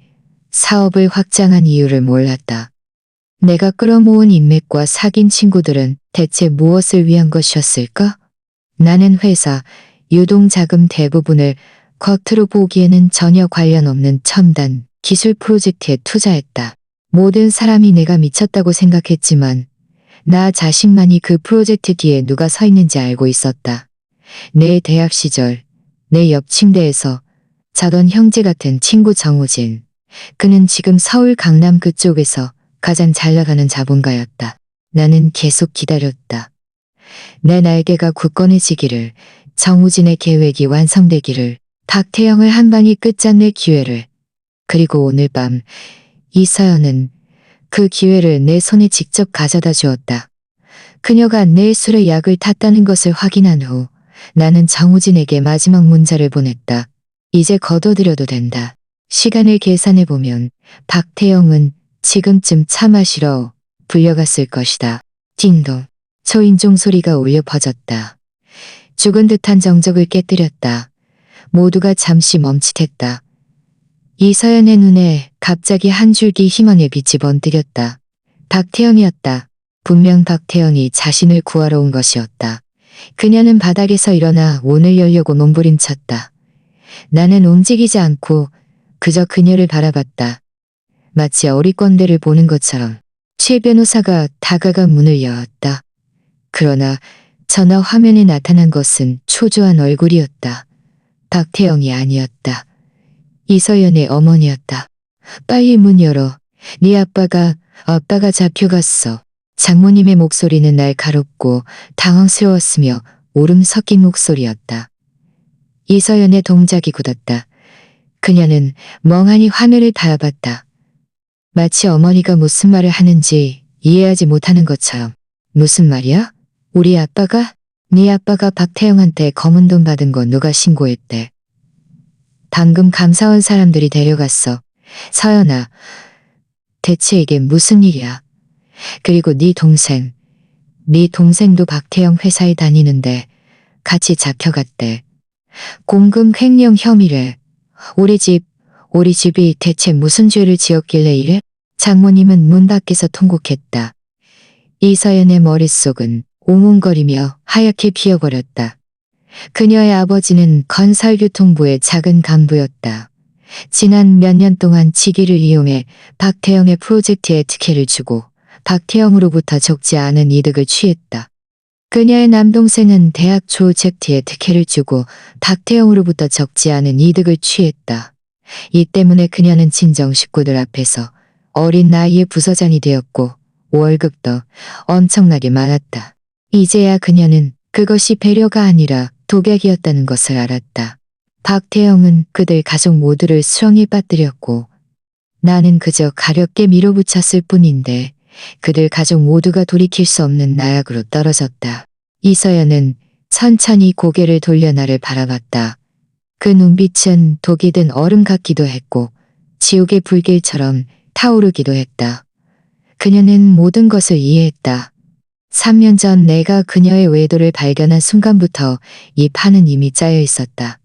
사업을 확장한 이유를 몰랐다. 내가 끌어모은 인맥과 사귄 친구들은 대체 무엇을 위한 것이었을까? 나는 회사, 유동자금 대부분을 겉으로 보기에는 전혀 관련 없는 첨단 기술 프로젝트에 투자했다. 모든 사람이 내가 미쳤다고 생각했지만 나 자신만이 그 프로젝트 뒤에 누가 서 있는지 알고 있었다. 내 대학 시절, 내 옆 침대에서 자던 형제 같은 친구 정우진. 그는 지금 서울 강남 그쪽에서 가장 잘 나가는 자본가였다. 나는 계속 기다렸다. 내 날개가 굳건해지기를, 정우진의 계획이 완성되기를, 박태영을 한 방에 끝장낼 기회를. 그리고 오늘 밤 이서연은 그 기회를 내 손에 직접 가져다 주었다. 그녀가 내 술에 약을 탔다는 것을 확인한 후 나는 정우진에게 마지막 문자를 보냈다. 이제 거둬들여도 된다. 시간을 계산해보면 박태영은 지금쯤 차 마시러 불려갔을 것이다. 띵동. 초인종 소리가 울려 퍼졌다. 죽은 듯한 정적을 깨뜨렸다. 모두가 잠시 멈칫했다. 이서연의 눈에 갑자기 한 줄기 희망의 빛이 번뜩였다. 박태영이었다. 분명 박태영이 자신을 구하러 온 것이었다. 그녀는 바닥에서 일어나 문을 열려고 몸부림쳤다. 나는 움직이지 않고 그저 그녀를 바라봤다. 마치 어리광대를 보는 것처럼. 최 변호사가 다가가 문을 열었다. 그러나 전화 화면에 나타난 것은 초조한 얼굴이었다. 박태영이 아니었다. 이서연의 어머니였다. 빨리 문 열어. 네 아빠가 잡혀갔어. 장모님의 목소리는 날카롭고 당황스러웠으며 울음 섞인 목소리였다. 이서연의 동작이 굳었다. 그녀는 멍하니 화면을 바라봤다. 마치 어머니가 무슨 말을 하는지 이해하지 못하는 것처럼. 무슨 말이야? 우리 아빠가? 네 아빠가 박태영한테 검은 돈 받은 거 누가 신고했대? 방금 감사원 사람들이 데려갔어. 서연아, 대체 이게 무슨 일이야? 그리고 네 동생도 박태영 회사에 다니는데 같이 잡혀갔대. 공금 횡령 혐의래. 우리 집이 대체 무슨 죄를 지었길래 이래? 장모님은 문 밖에서 통곡했다. 이서연의 머릿속은 웅웅거리며 하얗게 피어버렸다. 그녀의 아버지는 건설교통부의 작은 간부였다. 지난 몇 년 동안 직위를 이용해 박태영의 프로젝트에 특혜를 주고 박태영으로부터 적지 않은 이득을 취했다. 그녀의 남동생은 대학 프로젝트에 특혜를 주고 박태영으로부터 적지 않은 이득을 취했다. 이 때문에 그녀는 친정 식구들 앞에서 어린 나이에 부서장이 되었고 월급도 엄청나게 많았다. 이제야 그녀는 그것이 배려가 아니라 독약이었다는 것을 알았다. 박태영은 그들 가족 모두를 수렁에 빠뜨렸고 나는 그저 가볍게 밀어붙였을 뿐인데 그들 가족 모두가 돌이킬 수 없는 나약으로 떨어졌다. 이서연은 천천히 고개를 돌려 나를 바라봤다. 그 눈빛은 독이 든 얼음 같기도 했고 지옥의 불길처럼 타오르기도 했다. 그녀는 모든 것을 이해했다. 3년 전 내가 그녀의 외도를 발견한 순간부터 이 판은 이미 짜여 있었다.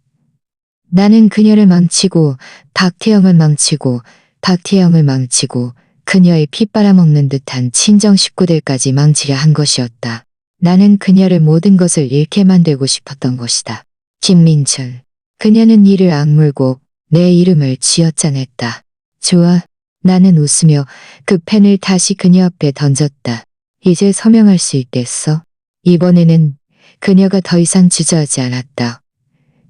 나는 그녀를 망치고 박태영을 망치고 박태영을 망치고 그녀의 피 빨아먹는 듯한 친정 식구들까지 망치려 한 것이었다. 나는 그녀를 모든 것을 잃게 만들고 싶었던 것이다. 김민철. 그녀는 이를 악물고 내 이름을 쥐어짜냈다. 좋아. 나는 웃으며 그 펜을 다시 그녀 앞에 던졌다. 이제 서명할 수 있겠어? 이번에는 그녀가 더 이상 주저하지 않았다.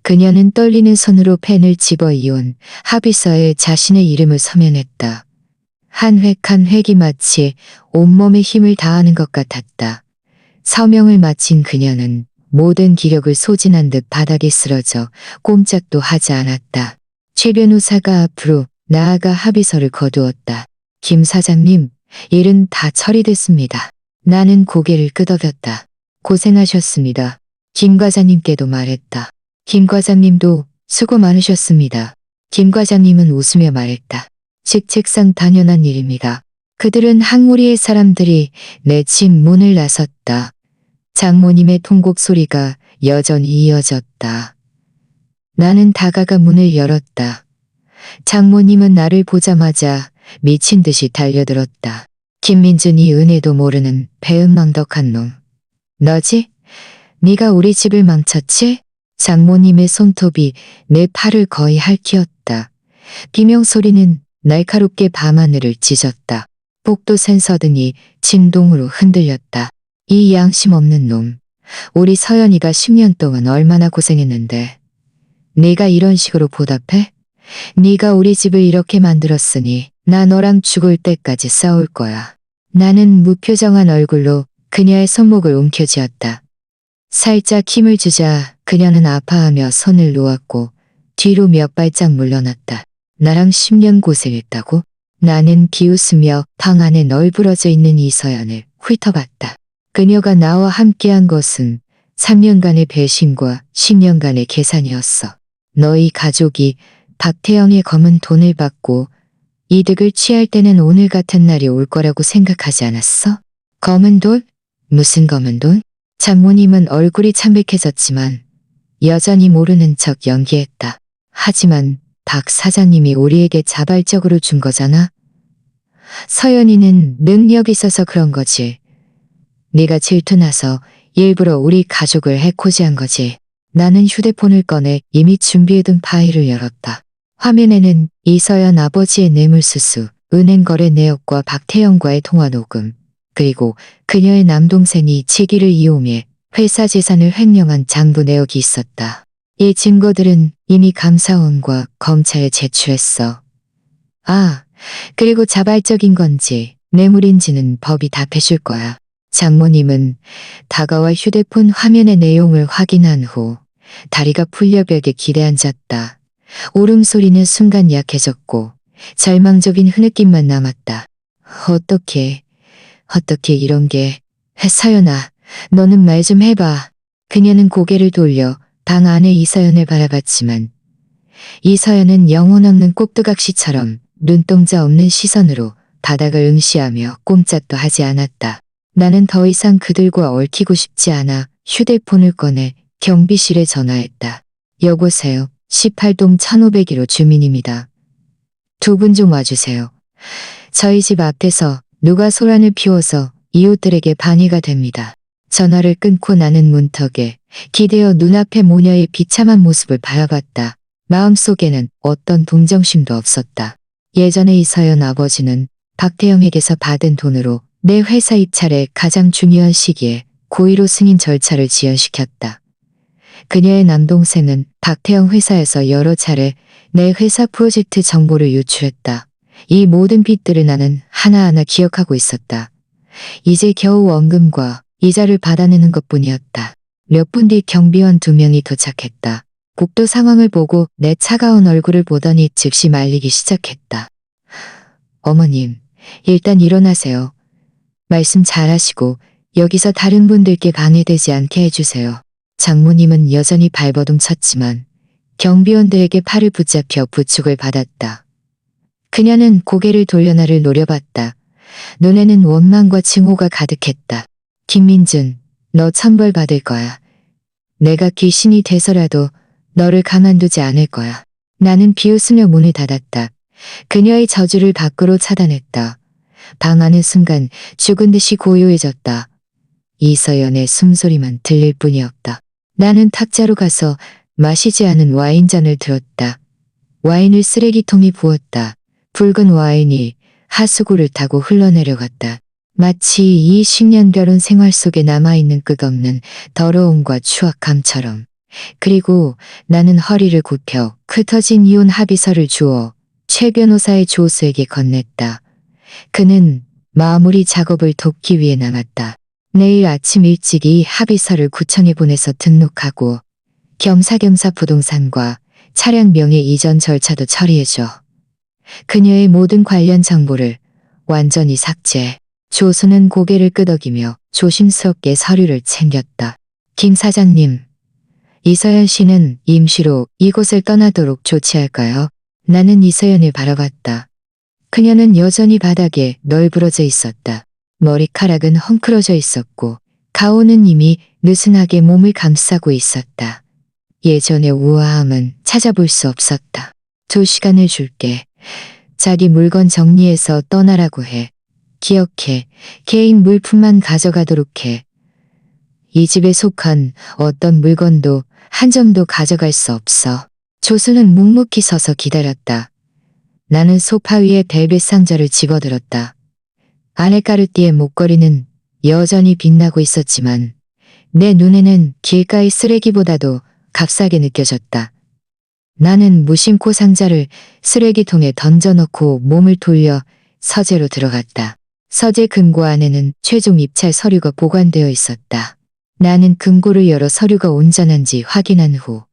그녀는 떨리는 손으로 펜을 집어 이온 합의서에 자신의 이름을 서명했다. 한 획 한 획이 마치 온몸에 힘을 다하는 것 같았다. 서명을 마친 그녀는 모든 기력을 소진한 듯 바닥에 쓰러져 꼼짝도 하지 않았다. 최 변호사가 앞으로 나아가 합의서를 거두었다. 김 사장님, 일은 다 처리됐습니다. 나는 고개를 끄덕였다. 고생하셨습니다. 김 과장님께도 말했다. 김 과장님도 수고 많으셨습니다. 김 과장님은 웃으며 말했다. 책상 당연한 일입니다. 그들은 한 무리의 사람들이 내 집 문을 나섰다. 장모님의 통곡 소리가 여전히 이어졌다. 나는 다가가 문을 열었다. 장모님은 나를 보자마자 미친 듯이 달려들었다. 김민준이 은혜도 모르는 배은망덕한 놈. 너지? 네가 우리 집을 망쳤지? 장모님의 손톱이 내 팔을 거의 핥히었다. 비명소리는 날카롭게 밤하늘을 찢었다. 복도 센서등이 진동으로 흔들렸다. 이 양심 없는 놈. 우리 서연이가 10년 동안 얼마나 고생했는데. 네가 이런 식으로 보답해? 네가 우리 집을 이렇게 만들었으니 나 너랑 죽을 때까지 싸울 거야. 나는 무표정한 얼굴로 그녀의 손목을 움켜쥐었다. 살짝 힘을 주자 그녀는 아파하며 손을 놓았고 뒤로 몇 발짝 물러났다. 나랑 10년 고생했다고? 나는 비웃으며 방 안에 널브러져 있는 이서연을 훑어봤다. 그녀가 나와 함께한 것은 3년간의 배신과 10년간의 계산이었어. 너희 가족이 박태영의 검은 돈을 받고 이득을 취할 때는 오늘 같은 날이 올 거라고 생각하지 않았어? 검은 돈? 무슨 검은 돈? 장모님은 얼굴이 참백해졌지만 여전히 모르는 척 연기했다. 하지만 박 사장님이 우리에게 자발적으로 준 거잖아? 서연이는 능력이 있어서 그런 거지. 네가 질투나서 일부러 우리 가족을 해코지한 거지. 나는 휴대폰을 꺼내 이미 준비해둔 파일을 열었다. 화면에는 이서연 아버지의 뇌물수수, 은행거래 내역과 박태영과의 통화 녹음, 그리고 그녀의 남동생이 치기를 이용해 회사 재산을 횡령한 장부 내역이 있었다. 이 증거들은 이미 감사원과 검찰에 제출했어. 아, 그리고 자발적인 건지 뇌물인지는 법이 답해줄 거야. 장모님은 다가와 휴대폰 화면의 내용을 확인한 후 다리가 풀려 벽에 기대앉았다. 울음소리는 순간 약해졌고 절망적인 흐느낌만 남았다. 어떻게 이런 게... 서연아, 너는 말 좀 해봐. 그녀는 고개를 돌려 방 안의 이서연을 바라봤지만 이서연은 영혼 없는 꼭두각시처럼 눈동자 없는 시선으로 바닥을 응시하며 꼼짝도 하지 않았다. 나는 더 이상 그들과 얽히고 싶지 않아 휴대폰을 꺼내 경비실에 전화했다. 여보세요. 18동 1501호 주민입니다. 두 분 좀 와주세요. 저희 집 앞에서 누가 소란을 피워서 이웃들에게 방해가 됩니다. 전화를 끊고 나는 문턱에 기대어 눈앞의 모녀의 비참한 모습을 바라봤다. 마음속에는 어떤 동정심도 없었다. 예전에 이서연 아버지는 박태영에게서 받은 돈으로 내 회사 입찰의 가장 중요한 시기에 고의로 승인 절차를 지연시켰다. 그녀의 남동생은 박태영 회사에서 여러 차례 내 회사 프로젝트 정보를 유출했다. 이 모든 빚들을 나는 하나하나 기억하고 있었다. 이제 겨우 원금과 이자를 받아내는 것뿐이었다. 몇 분 뒤 경비원 2명이 도착했다. 국도 상황을 보고 내 차가운 얼굴을 보더니 즉시 말리기 시작했다. 어머님, 일단 일어나세요. 말씀 잘하시고 여기서 다른 분들께 방해되지 않게 해주세요. 장모님은 여전히 발버둥 쳤지만 경비원들에게 팔을 붙잡혀 부축을 받았다. 그녀는 고개를 돌려 나를 노려봤다. 눈에는 원망과 증오가 가득했다. 김민준, 너 천벌 받을 거야. 내가 귀신이 돼서라도 너를 가만두지 않을 거야. 나는 비웃으며 문을 닫았다. 그녀의 저주를 밖으로 차단했다. 방 안은 순간 죽은 듯이 고요해졌다. 이서연의 숨소리만 들릴 뿐이었다. 나는 탁자로 가서 마시지 않은 와인잔을 들었다. 와인을 쓰레기통에 부었다. 붉은 와인이 하수구를 타고 흘러내려갔다. 마치 이 10년 별은 생활 속에 남아있는 끝없는 더러움과 추악함처럼. 그리고 나는 허리를 굽혀 흩어진 이혼 합의서를 주어 최 변호사의 조수에게 건넸다. 그는 마무리 작업을 돕기 위해 남았다. 내일 아침 일찍 이 합의서를 구청에 보내서 등록하고 겸사겸사 부동산과 차량 명의 이전 절차도 처리해줘. 그녀의 모든 관련 정보를 완전히 삭제. 조수는 고개를 끄덕이며 조심스럽게 서류를 챙겼다. 김 사장님, 이서연 씨는 임시로 이곳을 떠나도록 조치할까요? 나는 이서연을 바라봤다. 그녀는 여전히 바닥에 널브러져 있었다. 머리카락은 헝클어져 있었고 가오는 이미 느슨하게 몸을 감싸고 있었다. 예전의 우아함은 찾아볼 수 없었다. 2시간을 줄게. 자기 물건 정리해서 떠나라고 해. 기억해. 개인 물품만 가져가도록 해. 이 집에 속한 어떤 물건도 한 점도 가져갈 수 없어. 조수는 묵묵히 서서 기다렸다. 나는 소파 위에 벨벳 상자를 집어들었다. 안에 까르띠에 목걸이는 여전히 빛나고 있었지만 내 눈에는 길가의 쓰레기보다도 값싸게 느껴졌다. 나는 무심코 상자를 쓰레기통에 던져넣고 몸을 돌려 서재로 들어갔다. 서재 금고 안에는 최종 입찰 서류가 보관되어 있었다. 나는 금고를 열어 서류가 온전한지 확인한 후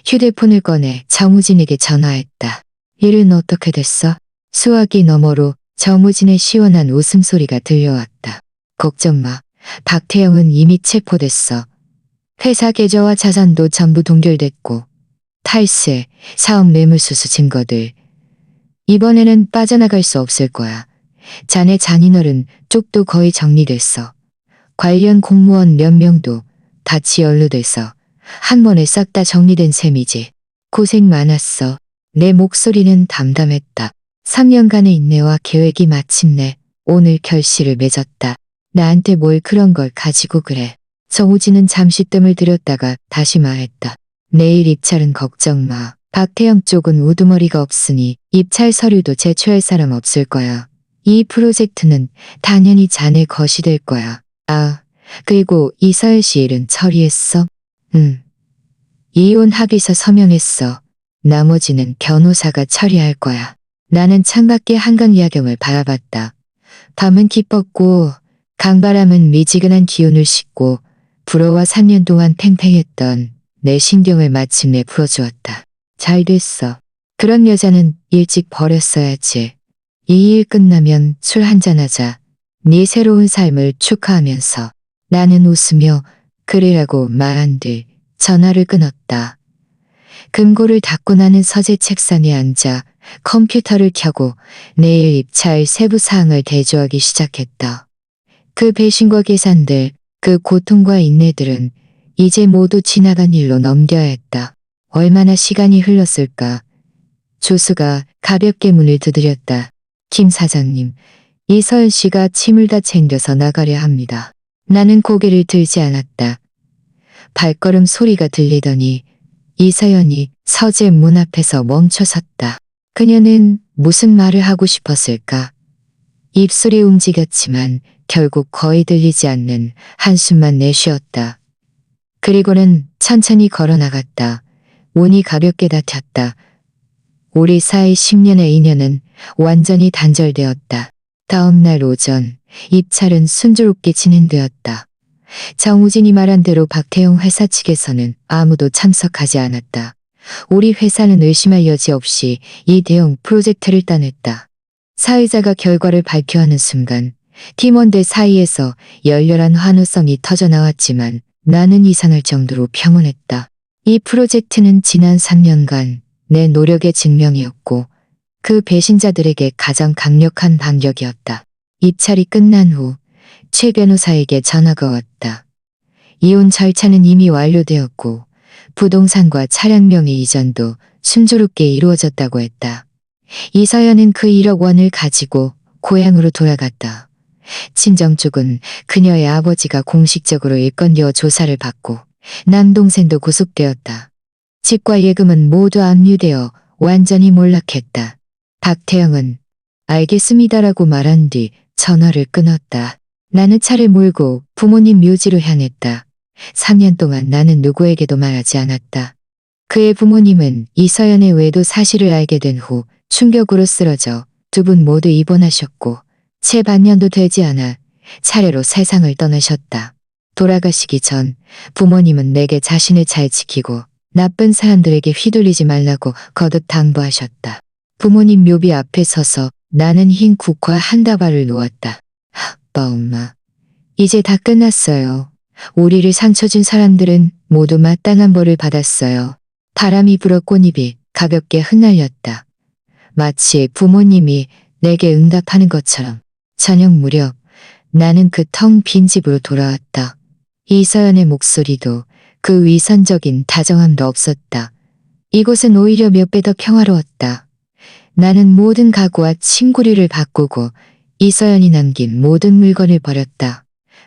휴대폰을 꺼내 정우진에게 전화했다. 일은 어떻게 됐어? 수화기 너머로 정우진의 시원한 웃음소리가 들려왔다. 걱정 마. 박태영은 이미 체포됐어. 회사 계좌와 자산도 전부 동결됐고 탈세, 사업 뇌물수수 증거들. 이번에는 빠져나갈 수 없을 거야. 자네 장인어른 쪽도 거의 정리됐어. 관련 공무원 몇 명도 같이 연루돼서 한 번에 싹 다 정리된 셈이지. 고생 많았어. 내 목소리는 담담했다. 3년간의 인내와 계획이 마침내 오늘 결실을 맺었다. 나한테 뭘 그런 걸 가지고 그래. 정우진은 잠시 뜸을 들였다가 다시 말했다. 내일 입찰은 걱정 마. 박태영 쪽은 우두머리가 없으니 입찰 서류도 제출할 사람 없을 거야. 이 프로젝트는 당연히 자네 것이 될 거야. 아, 그리고 이서연 씨 일은 처리했어? 이혼 합의서 서명했어. 나머지는 변호사가 처리할 거야. 나는 창밖의 한강 야경을 바라봤다. 밤은 깊었고 강바람은 미지근한 기운을 싣고 불어와 3년 동안 팽팽했던 내 신경을 마침내 풀어주었다. 잘 됐어. 그런 여자는 일찍 버렸어야지. 이 일 끝나면 술 한잔하자. 네 새로운 삶을 축하하면서. 나는 웃으며 그래라고 말한 뒤 전화를 끊었다. 금고를 닫고 나는 서재 책상에 앉아 컴퓨터를 켜고 내일 입찰 세부 사항을 대조하기 시작했다. 그 배신과 계산들, 그 고통과 인내들은 이제 모두 지나간 일로 넘겨야 했다. 얼마나 시간이 흘렀을까. 조수가 가볍게 문을 두드렸다. 김 사장님, 이서연 씨가 짐을 다 챙겨서 나가려 합니다. 나는 고개를 들지 않았다. 발걸음 소리가 들리더니 이서연이 서재 문 앞에서 멈춰섰다. 그녀는 무슨 말을 하고 싶었을까? 입술이 움직였지만 결국 거의 들리지 않는 한숨만 내쉬었다. 그리고는 천천히 걸어 나갔다. 문이 가볍게 닫혔다. 우리 사이 10년의 인연은 완전히 단절되었다. 다음 날 오전 입찰은 순조롭게 진행되었다. 정우진이 말한 대로 박태영 회사 측에서는 아무도 참석하지 않았다. 우리 회사는 의심할 여지 없이 이 대형 프로젝트를 따냈다. 사회자가 결과를 발표하는 순간 팀원들 사이에서 열렬한 환호성이 터져나왔지만 나는 이상할 정도로 평온했다. 이 프로젝트는 지난 3년간 내 노력의 증명이었고 그 배신자들에게 가장 강력한 반격이었다. 입찰이 끝난 후 최 변호사에게 전화가 왔다. 이혼 절차는 이미 완료되었고 부동산과 차량 명의 이전도 순조롭게 이루어졌다고 했다. 이서연은 그 1억 원을 가지고 고향으로 돌아갔다. 친정 쪽은 그녀의 아버지가 공식적으로 일건료 조사를 받고 남동생도 구속되었다. 집과 예금은 모두 압류되어 완전히 몰락했다. 박태영은 알겠습니다라고 말한 뒤 전화를 끊었다. 나는 차를 몰고 부모님 묘지로 향했다. 3년 동안 나는 누구에게도 말하지 않았다. 그의 부모님은 이서연의 외도 사실을 알게 된 후 충격으로 쓰러져 두 분 모두 입원하셨고 채 반년도 되지 않아 차례로 세상을 떠나셨다. 돌아가시기 전 부모님은 내게 자신을 잘 지키고 나쁜 사람들에게 휘둘리지 말라고 거듭 당부하셨다. 부모님 묘비 앞에 서서 나는 흰 국화 한 다발을 놓았다. 아빠, 엄마, 이제 다 끝났어요. 우리를 상처 준 사람들은 모두 마땅한 벌을 받았어요. 바람이 불어 꽃잎이 가볍게 흩날렸다. 마치 부모님이 내게 응답하는 것처럼. 저녁 무렵 나는 그 텅 빈 집으로 돌아왔다. 이서연의 목소리도 그 위선적인 다정함도 없었다. 이곳은 오히려 몇 배 더 평화로웠다. 나는 모든 가구와 침구류를 바꾸고 이서연이 남긴 모든 물건을 버렸다.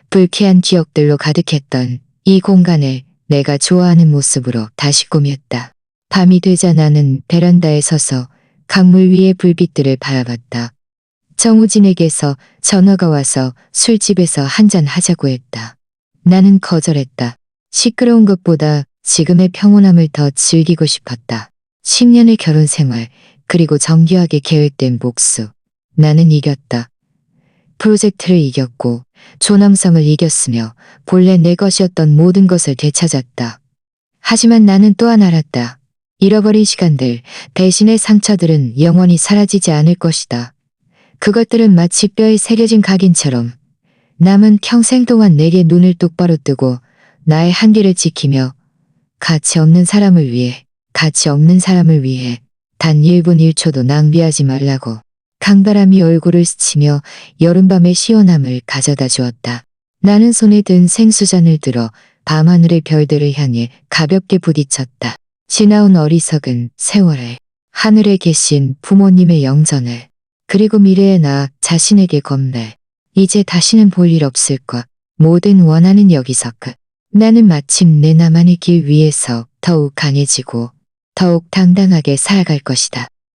불쾌한 기억들로 가득했던 이 공간을 내가 좋아하는 모습으로 다시 꾸몄다. 밤이 되자 나는 베란다에 서서 강물 위의 불빛들을 바라봤다. 정우진에게서 전화가 와서 술집에서 한잔 하자고 했다. 나는 거절했다. 시끄러운 것보다 지금의 평온함을 더 즐기고 싶었다. 10년의 결혼 생활, 그리고 정교하게 계획된 복수. 나는 이겼다. 프로젝트를 이겼고 존엄성을 이겼으며 본래 내 것이었던 모든 것을 되찾았다. 하지만 나는 또한 알았다. 잃어버린 시간들, 배신의 상처들은 영원히 사라지지 않을 것이다. 그것들은 마치 뼈에 새겨진 각인처럼 남은 평생 동안 내게 눈을 똑바로 뜨고 나의 한계를 지키며 가치 없는 사람을 위해, 가치 없는 사람을 위해 단 1분 1초도 낭비하지 말라고. 강바람이 얼굴을 스치며 여름밤의 시원함을 가져다 주었다. 나는 손에 든 생수잔을 들어 밤하늘의 별들을 향해 가볍게 부딪혔다. 지나온 어리석은 세월을, 하늘에 계신 부모님의 영전을, 그리고 미래의 나 자신에게 건배. 이제 다시는 볼 일 없을 것. 모든 원한은 여기서 끝. 나는 마침내 나만의 길 위에서 더욱 강해지고 더욱 당당하게 살아갈 것이다.